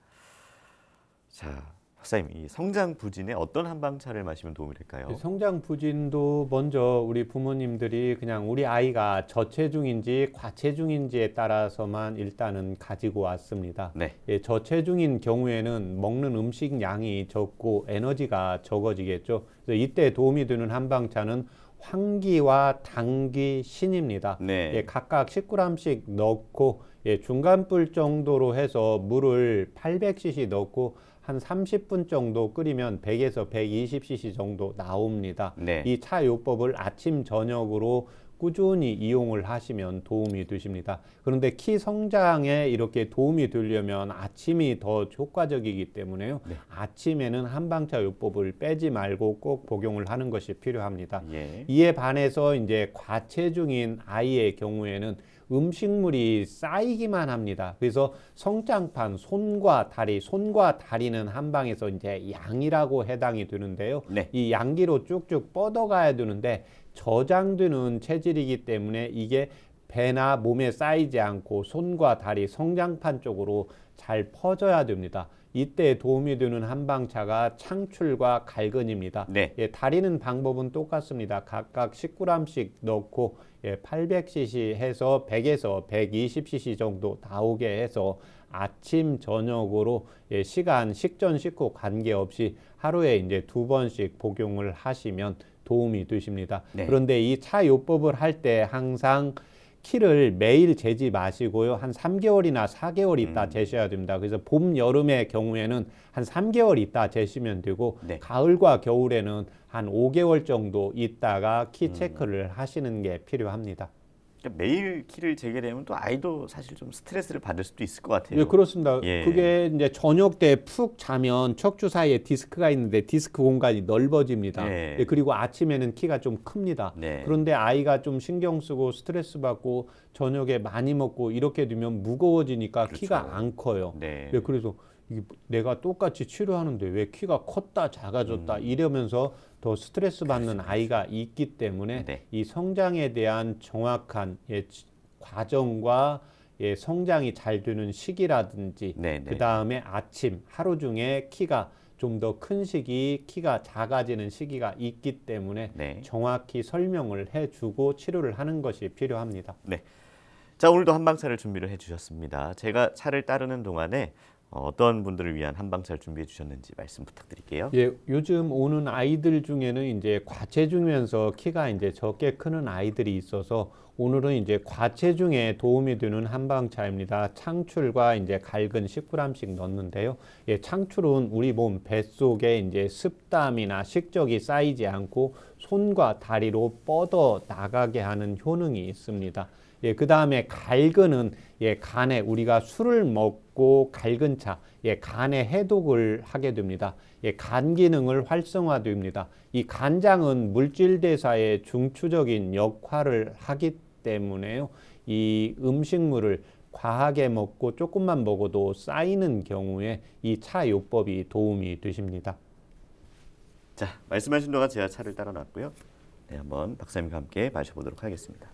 자, 박사님, 이 성장 부진에 어떤 한방차를 마시면 도움이 될까요? 성장 부진도 먼저 우리 부모님들이 그냥 우리 아이가 저체중인지 과체중인지에 따라서만 일단은 가지고 왔습니다. 네. 저체중인 경우에는 먹는 음식 양이 적고 에너지가 적어지겠죠. 그래서 이때 도움이 되는 한방차는 황기와 당귀, 신입니다. 네. 각각 10g씩 넣고 중간불 정도로 해서 물을 800cc 넣고 한 30분 정도 끓이면 100에서 120cc 정도 나옵니다. 네. 이 차 요법을 아침 저녁으로 꾸준히 이용을 하시면 도움이 되십니다. 그런데 키 성장에 이렇게 도움이 되려면 아침이 더 효과적이기 때문에요. 네. 아침에는 한방차 요법을 빼지 말고 꼭 복용을 하는 것이 필요합니다. 예. 이에 반해서 이제 과체중인 아이의 경우에는 음식물이 쌓이기만 합니다. 그래서 성장판, 손과 다리는 한방에서 이제 양이라고 해당이 되는데요. 네. 이 양기로 쭉쭉 뻗어가야 되는데 저장되는 체질이기 때문에 이게 배나 몸에 쌓이지 않고 손과 다리, 성장판 쪽으로 잘 퍼져야 됩니다. 이때 도움이 되는 한방차가 창출과 갈근입니다. 네. 다리는 방법은 똑같습니다. 각각 10g씩 넣고 800cc 해서 100에서 120cc 정도 나오게 해서 아침 저녁으로 시간 식전 식후 관계없이 하루에 이제 2번씩 복용을 하시면 도움이 되십니다. 네. 그런데 이 차 요법을 할 때 항상 키를 매일 재지 마시고요. 한 3개월이나 4개월 있다 재셔야 됩니다. 그래서 봄, 여름의 경우에는 한 3개월 있다 재시면 되고 네. 가을과 겨울에는 한 5개월 정도 있다가 키 체크를 하시는 게 필요합니다. 그러니까 매일 키를 재게 되면 또 아이도 사실 좀 스트레스를 받을 수도 있을 것 같아요. 예, 그렇습니다. 예. 그게 이제 저녁 때 푹 자면 척추 사이에 디스크가 있는데 디스크 공간이 넓어집니다. 예. 예, 그리고 아침에는 키가 좀 큽니다. 네. 그런데 아이가 좀 신경 쓰고 스트레스 받고 저녁에 많이 먹고 이렇게 되면 무거워지니까 그렇죠. 키가 안 커요. 네. 예, 그래서 이게 내가 똑같이 치료하는데 왜 키가 컸다 작아졌다 이러면서 더 스트레스 받는 아이가 있기 때문에 네. 이 성장에 대한 정확한 과정과 성장이 잘 되는 시기라든지 네, 네. 그 다음에 아침 하루 중에 키가 좀 더 큰 시기, 키가 작아지는 시기가 있기 때문에 네. 정확히 설명을 해주고 치료를 하는 것이 필요합니다. 네. 자, 오늘도 한방차를 준비를 해주셨습니다. 제가 차를 따르는 동안에 어떤 분들을 위한 한방차를 준비해 주셨는지 말씀 부탁드릴게요. 예, 요즘 오는 아이들 중에는 이제 과체중이면서 키가 이제 적게 크는 아이들이 있어서 오늘은 이제 과체중에 도움이 되는 한방차입니다. 창출과 이제 갈근 10g씩 넣는데요. 예, 창출은 우리 몸 뱃속에 이제 습담이나 식적이 쌓이지 않고 손과 다리로 뻗어 나가게 하는 효능이 있습니다. 예, 그 다음에 갈근은 간에 우리가 술을 먹고 갈근 차, 간에 해독을 하게 됩니다. 간 기능을 활성화됩니다. 이 간장은 물질 대사에 중추적인 역할을 하기 때문에요. 이 음식물을 과하게 먹고 조금만 먹어도 쌓이는 경우에 이 차 요법이 도움이 되십니다. 자, 말씀하신 동안 제가 차를 따라 놨고요. 네, 한번 박사님과 함께 마셔보도록 하겠습니다.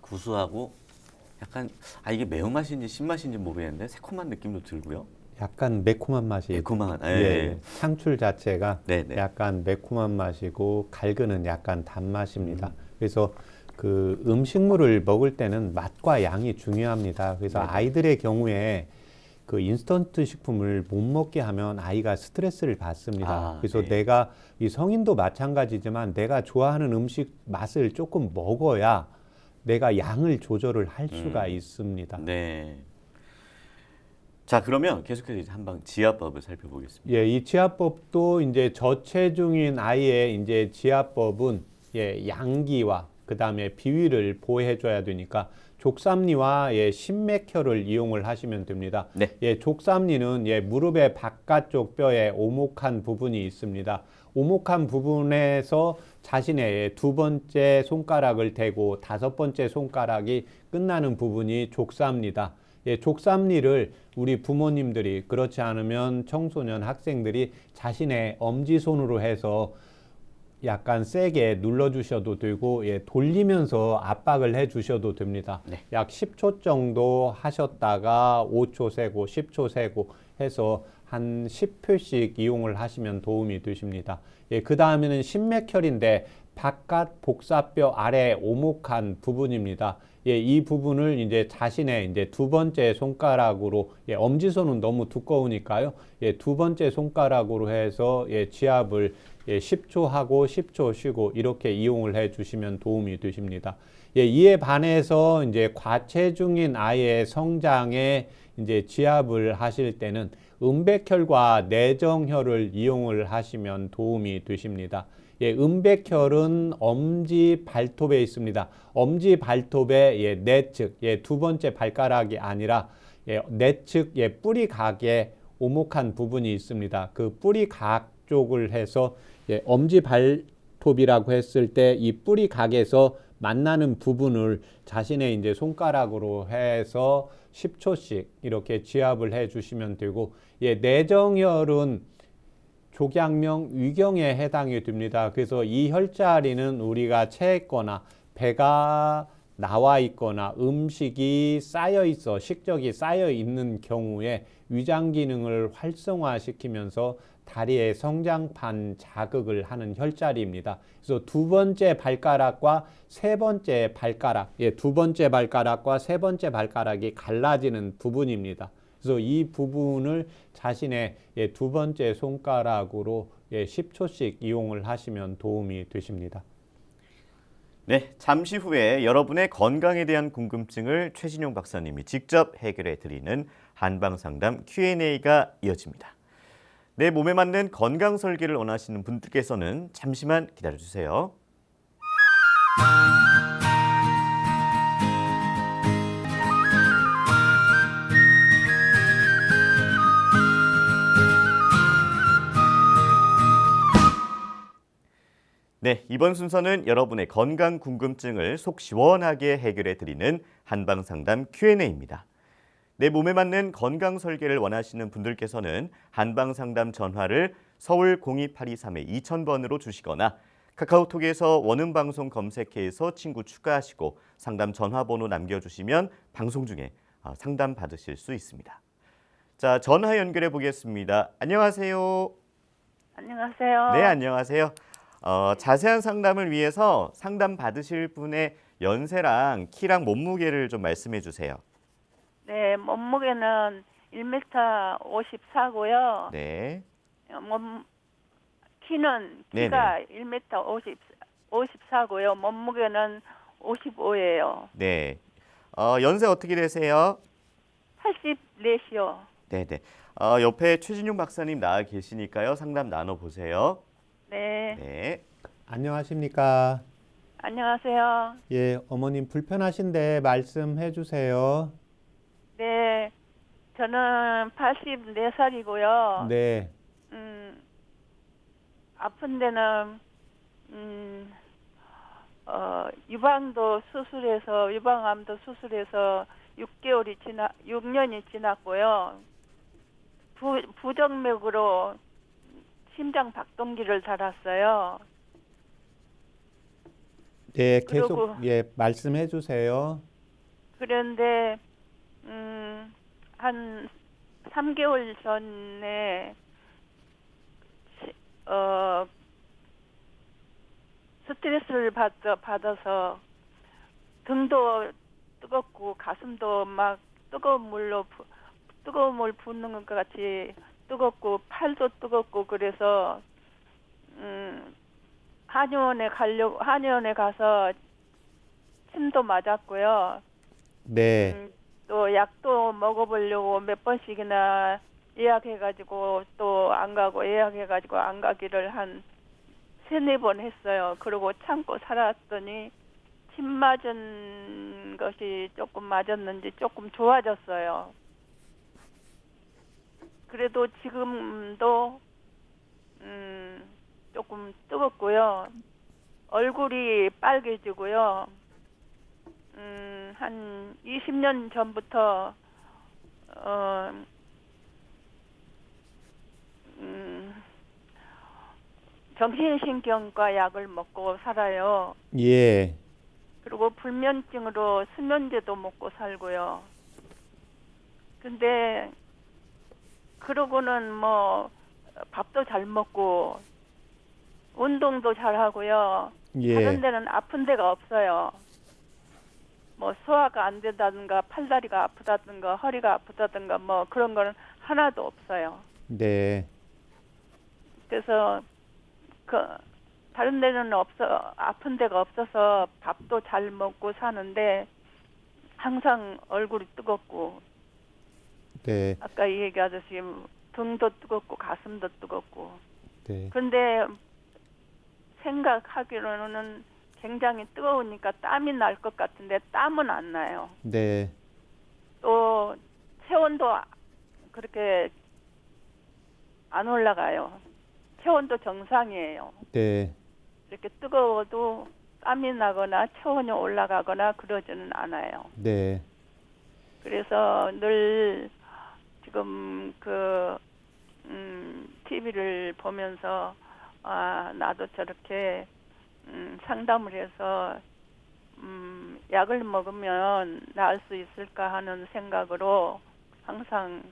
구수하고 약간 이게 매운맛인지 신맛인지 모르겠는데 새콤한 느낌도 들고요. 약간 매콤한 맛이 매콤한 창출 자체가 네네. 약간 매콤한 맛이고 갈근은 약간 단맛입니다. 그래서 그 음식물을 먹을 때는 맛과 양이 중요합니다. 그래서 네네. 아이들의 경우에 그 인스턴트 식품을 못 먹게 하면 아이가 스트레스를 받습니다. 그래서 네. 내가 이 성인도 마찬가지지만 내가 좋아하는 음식 맛을 조금 먹어야 내가 양을 조절을 할 수가 있습니다. 네. 자, 그러면 계속해서 이제 한방 지압법을 살펴보겠습니다. 예, 이 지압법도 이제 저체중인 아이의 이제 지압법은 양기와 그 다음에 비위를 보호해줘야 되니까 족삼리와 신맥혈을 이용을 하시면 됩니다. 네. 족삼리는 무릎의 바깥쪽 뼈에 오목한 부분이 있습니다. 오목한 부분에서 자신의 두 번째 손가락을 대고 다섯 번째 손가락이 끝나는 부분이 족삼리다. 족삼리를 우리 부모님들이 그렇지 않으면 청소년 학생들이 자신의 엄지손으로 해서 약간 세게 눌러주셔도 되고 돌리면서 압박을 해주셔도 됩니다. 네. 약 10초 정도 하셨다가 5초 세고 10초 세고 해서 한 10회씩 이용을 하시면 도움이 되십니다. 그 다음에는 신맥혈인데 바깥 복사뼈 아래 오목한 부분입니다. 이 부분을 이제 자신의 이제 두 번째 손가락으로 엄지손은 너무 두꺼우니까요. 두 번째 손가락으로 해서 지압을 10초 하고 10초 쉬고 이렇게 이용을 해 주시면 도움이 되십니다. 이에 반해서 이제 과체중인 아이의 성장에 이제 지압을 하실 때는 음백혈과 내정혈을 이용을 하시면 도움이 되십니다. 음백혈은 엄지 발톱에 있습니다. 엄지 발톱의 내측, 두 번째 발가락이 아니라 내측 뿌리 각에 오목한 부분이 있습니다. 그 뿌리 각 쪽을 해서 엄지 발톱이라고 했을 때 이 뿌리 각에서 만나는 부분을 자신의 이제 손가락으로 해서 10초씩 이렇게 지압을 해 주시면 되고, 내정혈은 족양명 위경에 해당이 됩니다. 그래서 이 혈자리는 우리가 체했거나 배가 나와 있거나 음식이 쌓여 있어 식적이 쌓여 있는 경우에 위장 기능을 활성화시키면서 다리의 성장판 자극을 하는 혈자리입니다. 그래서 두 번째 발가락과 세 번째 발가락, 두 번째 발가락과 세 번째 발가락이 갈라지는 부분입니다. 그래서 이 부분을 자신의 두 번째 손가락으로 10초씩 이용을 하시면 도움이 되십니다. 네, 잠시 후에 여러분의 건강에 대한 궁금증을 최진용 박사님이 직접 해결해 드리는 한방상담 Q&A가 이어집니다. 내 몸에 맞는 건강 설계를 원하시는 분들께서는 잠시만 기다려주세요. 네, 이번 순서는 여러분의 건강 궁금증을 속 시원하게 해결해 드리는 한방상담 Q&A입니다. 내 몸에 맞는 건강 설계를 원하시는 분들께서는 한방상담 전화를 서울 02823-2000번으로 주시거나 카카오톡에서 원음방송 검색해서 친구 추가하시고 상담 전화번호 남겨주시면 방송 중에 상담 받으실 수 있습니다. 자, 전화 연결해 보겠습니다. 안녕하세요. 안녕하세요. 네, 안녕하세요. 자세한 상담을 위해서 상담 받으실 분의 연세랑 키랑 몸무게를 좀 말씀해 주세요. 네, 몸무게는 1m 54고요. 네. 키는 키가 1m 54고요. 몸무게는 55예요. 네. 연세 어떻게 되세요? 84시요. 네네. 옆에 최진용 박사님 나와 계시니까요. 상담 나눠보세요. 네. 네. 안녕하십니까? 안녕하세요. 예, 어머님 불편하신데 말씀해 주세요. 네. 저는 84살이고요. 네, 아픈 데는 유방암도 수술해서 6년이 지났고요. 부정맥으로 심장 박동기를 달았어요. 네, 그리고- 계속 말씀해 주세요. 그런데 한 3개월 전에 스트레스를 받아서 등도 뜨겁고 가슴도 막 뜨거운 물 붓는 것 같이 뜨겁고 팔도 뜨겁고 그래서 한의원에 가서 침도 맞았고요. 네, 또 약도 먹어보려고 몇 번씩이나 예약해가지고 또 안 가고 예약해가지고 안 가기를 한 3-4번 했어요. 그리고 참고 살았더니 침 맞은 것이 조금 맞았는지 조금 좋아졌어요. 그래도 지금도 조금 뜨겁고요. 얼굴이 빨개지고요. 한 20년 전부터 정신신경과 약을 먹고 살아요. 예, 그리고 불면증으로 수면제도 먹고 살고요. 근데 그러고는 뭐 밥도 잘 먹고 운동도 잘 하고요. 예, 다른 데는 아픈 데가 없어요. 뭐 소화가 안 된다든가 팔다리가 아프다든가 허리가 아프다든가 뭐 그런 거는 하나도 없어요. 네, 그래서 다른 데는 아픈 데가 없어서 밥도 잘 먹고 사는데 항상 얼굴이 뜨겁고 네, 아까 얘기하듯이 등도 뜨겁고 가슴도 뜨겁고 네, 근데 생각하기로는 굉장히 뜨거우니까 땀이 날 것 같은데 땀은 안 나요. 네, 또 체온도 그렇게 안 올라가요. 체온도 정상이에요. 네, 이렇게 뜨거워도 땀이 나거나 체온이 올라가거나 그러지는 않아요. 네, 그래서 늘 지금 TV를 보면서 나도 저렇게 상담을 해서 약을 먹으면 나을 수 있을까 하는 생각으로 항상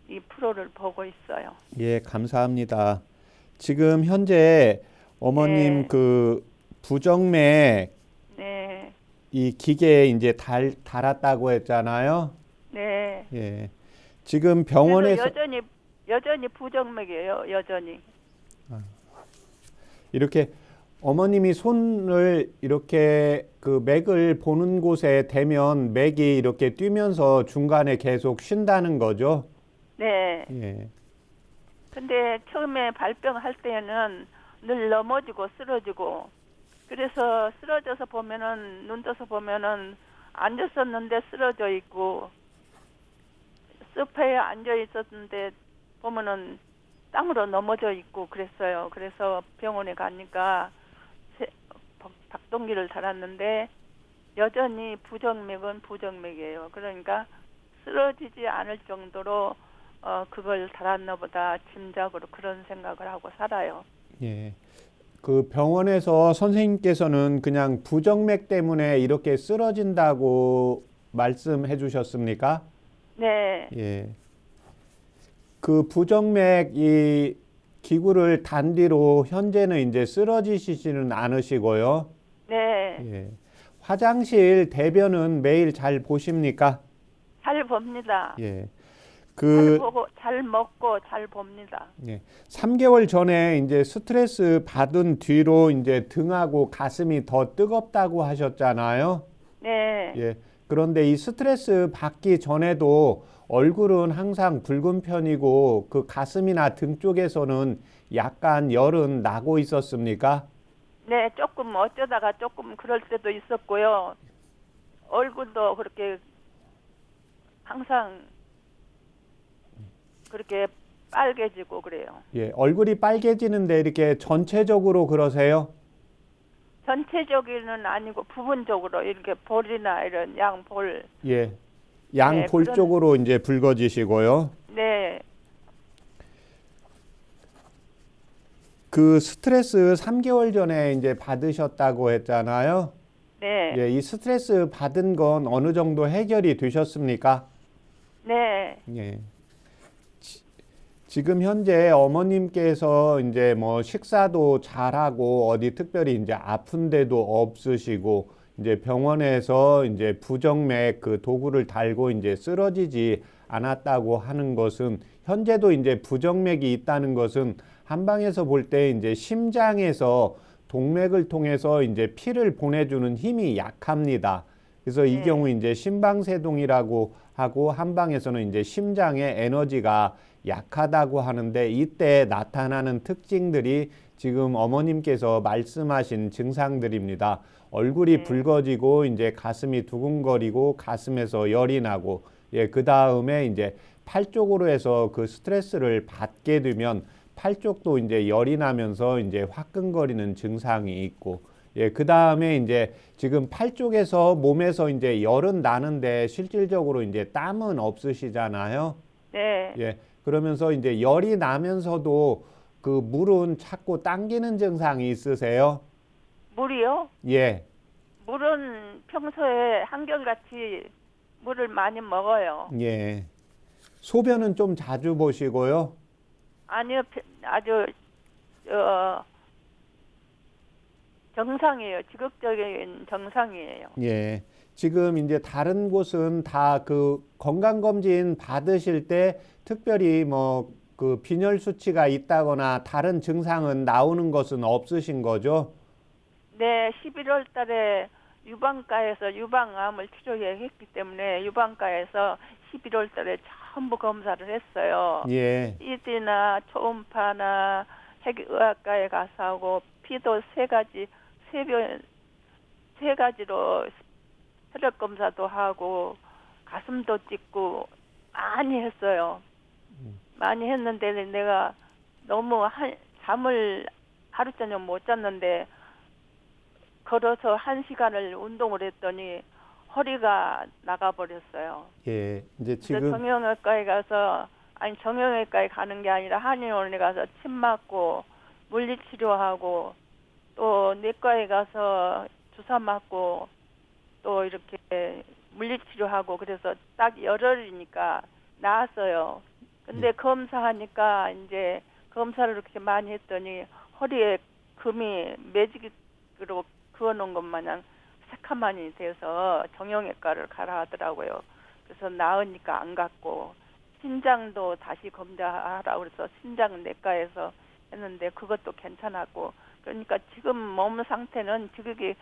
이 프로를 보고 있어요. 예, 감사합니다. 지금 현재 어머님 네. 그 부정맥 네. 이 기계에 이제 달았다고 했잖아요. 네. 예. 지금 그래도 병원에서 여전히 부정맥이에요. 여전히. 이렇게 어머님이 손을 이렇게 그 맥을 보는 곳에 대면 맥이 이렇게 뛰면서 중간에 계속 쉰다는 거죠. 네. 예. 근데 처음에 발병할 때는 늘 넘어지고 쓰러지고 그래서 쓰러져서 보면은 눈 떠서 보면은 앉았었는데 쓰러져 있고 소파에 앉아 있었는데 보면은 땅으로 넘어져 있고 그랬어요. 그래서 병원에 가니까 박동기를 달았는데 여전히 부정맥은 부정맥이에요. 그러니까 쓰러지지 않을 정도로 그걸 달았나 보다 짐작으로 그런 생각을 하고 살아요. 예. 그 병원에서 선생님께서는 그냥 부정맥 때문에 이렇게 쓰러진다고 말씀해 주셨습니까? 네. 예. 그 부정맥 이 기구를 단 뒤로 현재는 이제 쓰러지시지는 않으시고요. 네. 예. 화장실 대변은 매일 잘 보십니까? 잘 봅니다. 예. 잘 그 보고 잘 먹고 잘 봅니다. 예. 3개월 전에 이제 스트레스 받은 뒤로 이제 등하고 가슴이 더 뜨겁다고 하셨잖아요. 네. 예. 그런데 이 스트레스 받기 전에도 얼굴은 항상 붉은 편이고 그 가슴이나 등 쪽에서는 약간 열은 나고 있었습니까? 네, 조금 어쩌다가 조금 그럴 때도 있었고요. 얼굴도 그렇게 항상 그렇게 빨개지고 그래요. 예. 얼굴이 빨개지는데 이렇게 전체적으로 그러세요? 전체적으로는 아니고 부분적으로 이렇게 볼이나 이런 양볼. 예. 양 네, 볼 그런- 쪽으로 이제 붉어지시고요. 네. 그 스트레스 3개월 전에 이제 받으셨다고 했잖아요. 네. 예, 이 스트레스 받은 건 어느 정도 해결이 되셨습니까? 네. 예. 지금 현재 어머님께서 이제 뭐 식사도 잘하고 어디 특별히 이제 아픈 데도 없으시고 이제 병원에서 이제 부정맥 그 도구를 달고 이제 쓰러지지 않았다고 하는 것은 현재도 이제 부정맥이 있다는 것은 한방에서 볼 때 이제 심장에서 동맥을 통해서 이제 피를 보내주는 힘이 약합니다. 그래서 이 네. 경우 이제 심방세동이라고 하고 한방에서는 이제 심장의 에너지가 약하다고 하는데 이때 나타나는 특징들이 지금 어머님께서 말씀하신 증상들입니다. 얼굴이 네. 붉어지고 이제 가슴이 두근거리고 가슴에서 열이 나고 그 다음에 이제 팔 쪽으로 해서 그 스트레스를 받게 되면 팔 쪽도 이제 열이 나면서 이제 화끈거리는 증상이 있고 그 다음에 이제 지금 팔 쪽에서 몸에서 이제 열은 나는데 실질적으로 이제 땀은 없으시잖아요. 네. 예. 그러면서 이제 열이 나면서도 그 물은 자꾸 당기는 증상이 있으세요? 물이요? 예. 물은 평소에 한결같이 물을 많이 먹어요. 예. 소변은 좀 자주 보시고요. 아니요, 아주 정상이에요. 지극적인 정상이에요. 예. 지금 이제 다른 곳은 다 그 건강검진 받으실 때 특별히 뭐 그 빈혈 수치가 있다거나 다른 증상은 나오는 것은 없으신 거죠? 네, 11월 달에 유방과에서 유방암을 치료해 했기 때문에 유방과에서 11월 달에 전부 검사를 했어요. 예. CT나 초음파나 핵의학과에 가서 하고 피도 세 가지로 혈액 검사도 하고 가슴도 찍고 많이 했어요. 많이 했는데 내가 너무 잠을 하루 저녁 못 잤는데 걸어서 1시간을 운동을 했더니 허리가 나가버렸어요. 예. 이제 그래서 지금 정형외과에 가서 정형외과에 가는 게 아니라 한의원에 가서 침 맞고 물리치료하고 또 내과에 가서 주사 맞고 또 이렇게 물리치료하고 그래서 딱 열흘이니까 나았어요. 근데 검사하니까 이제 검사를 그렇게 많이 했더니 허리에 금이 매직으로 그어놓은 것 마냥 새카만이 돼서 정형외과를 가라 하더라고요. 그래서 나으니까 안 갔고 신장도 다시 검사하라고 그래서 신장 내과에서 했는데 그것도 괜찮았고 그러니까 지금 몸 상태는 지극히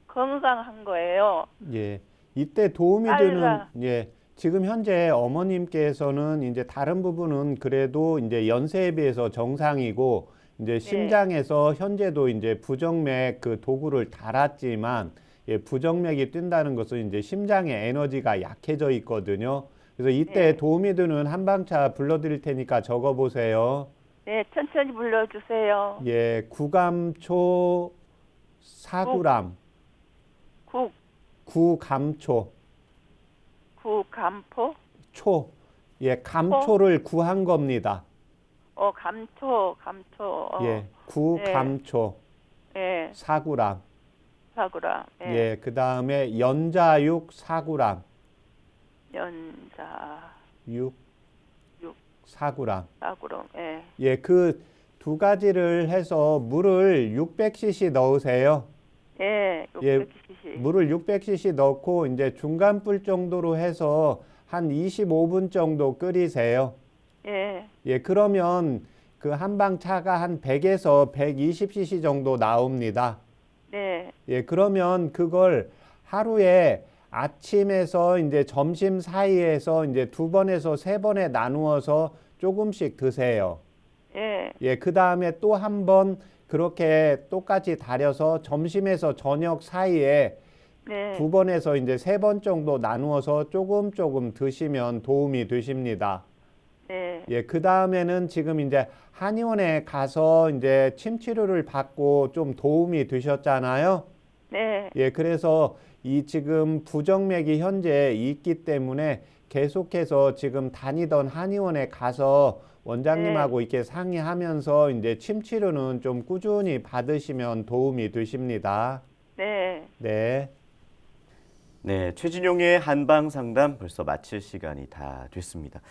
건강한 거예요. 예. 이때 도움이 되는 예. 지금 현재 어머님께서는 이제 다른 부분은 그래도 이제 연세에 비해서 정상이고 이제 심장에서 현재도 이제 부정맥 그 도구를 달았지만 예, 부정맥이 뛴다는 것은 이제 심장의 에너지가 약해져 있거든요. 그래서 이때 도움이 되는 한방차 불러드릴 테니까 적어보세요. 네, 천천히 불러주세요. 예, 구감초 4g. 구감초. 구감포? 초. 예, 감초를 구한 겁니다. 감초. 예, 구감초. 예. 4g. 4g. 예, 그 다음에 연자육 4g. 연자육 4g. 4g. 예. 예, 그 두 가지를 해서 물을 600cc 넣으세요. 예, 예, 600cc. 물을 600cc 넣고 이제 중간 불 정도로 해서 한 25분 정도 끓이세요. 예. 예, 그러면 그 한방 차가 한 100에서 120cc 정도 나옵니다. 네. 예, 그러면 그걸 하루에 아침에서 이제 점심 사이에서 이제 2번에서 3번에 나누어서 조금씩 드세요. 예. 예, 그 다음에 또 한 번 그렇게 똑같이 달여서 점심에서 저녁 사이에 네. 2번에서 이제 3번 정도 나누어서 조금 드시면 도움이 되십니다. 네. 예, 그 다음에는 지금 이제 한의원에 가서 이제 침 치료를 받고 좀 도움이 되셨잖아요. 네. 예, 그래서 이 지금 부정맥이 현재 있기 때문에 계속해서 지금 다니던 한의원에 가서 원장님하고 이렇게 상의하면서 이제 침 치료는 좀 꾸준히 받으시면 도움이 되십니다. 네. 네. 네, 최진용의 한방 상담 벌써 마칠 시간이 다 됐습니다.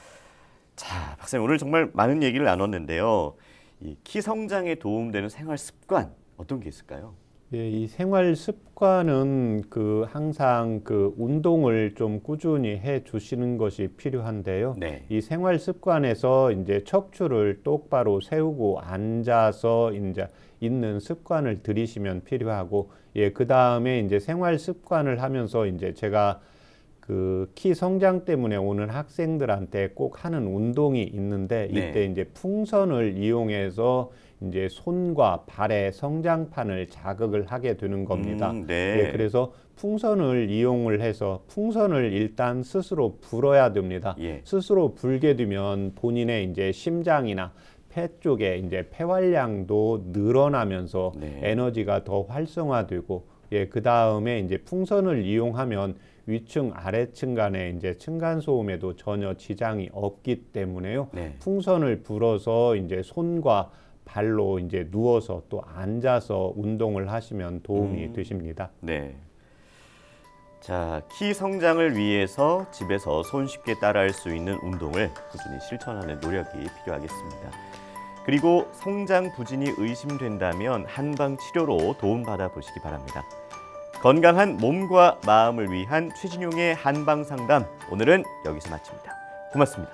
자, 박사님 오늘 정말 많은 얘기를 나눴는데요. 이 키 성장에 도움되는 생활 습관 어떤 게 있을까요? 예, 이 생활 습관은 그 항상 그 운동을 좀 꾸준히 해 주시는 것이 필요한데요. 네. 이 생활 습관에서 이제 척추를 똑바로 세우고 앉아서 이제 있는 습관을 들이시면 필요하고, 예, 그 다음에 이제 생활 습관을 하면서 이제 제가 그 키 성장 때문에 오는 학생들한테 꼭 하는 운동이 있는데 이때 이제 풍선을 이용해서 이제 손과 발의 성장판을 자극을 하게 되는 겁니다. 네. 예, 그래서 풍선을 이용을 해서 풍선을 일단 스스로 불어야 됩니다. 예. 스스로 불게 되면 본인의 이제 심장이나 폐 쪽에 이제 폐활량도 늘어나면서 에너지가 더 활성화되고, 예, 그 다음에 이제 풍선을 이용하면 위층 아래층 간의 이제 층간 소음에도 전혀 지장이 없기 때문에요. 풍선을 불어서 이제 손과 발로 이제 누워서 또 앉아서 운동을 하시면 도움이 되십니다. 네. 자, 키 성장을 위해서 집에서 손쉽게 따라할 수 있는 운동을 꾸준히 실천하는 노력이 필요하겠습니다. 그리고 성장 부진이 의심된다면 한방 치료로 도움받아 보시기 바랍니다. 건강한 몸과 마음을 위한 최진용의 한방 상담, 오늘은 여기서 마칩니다. 고맙습니다.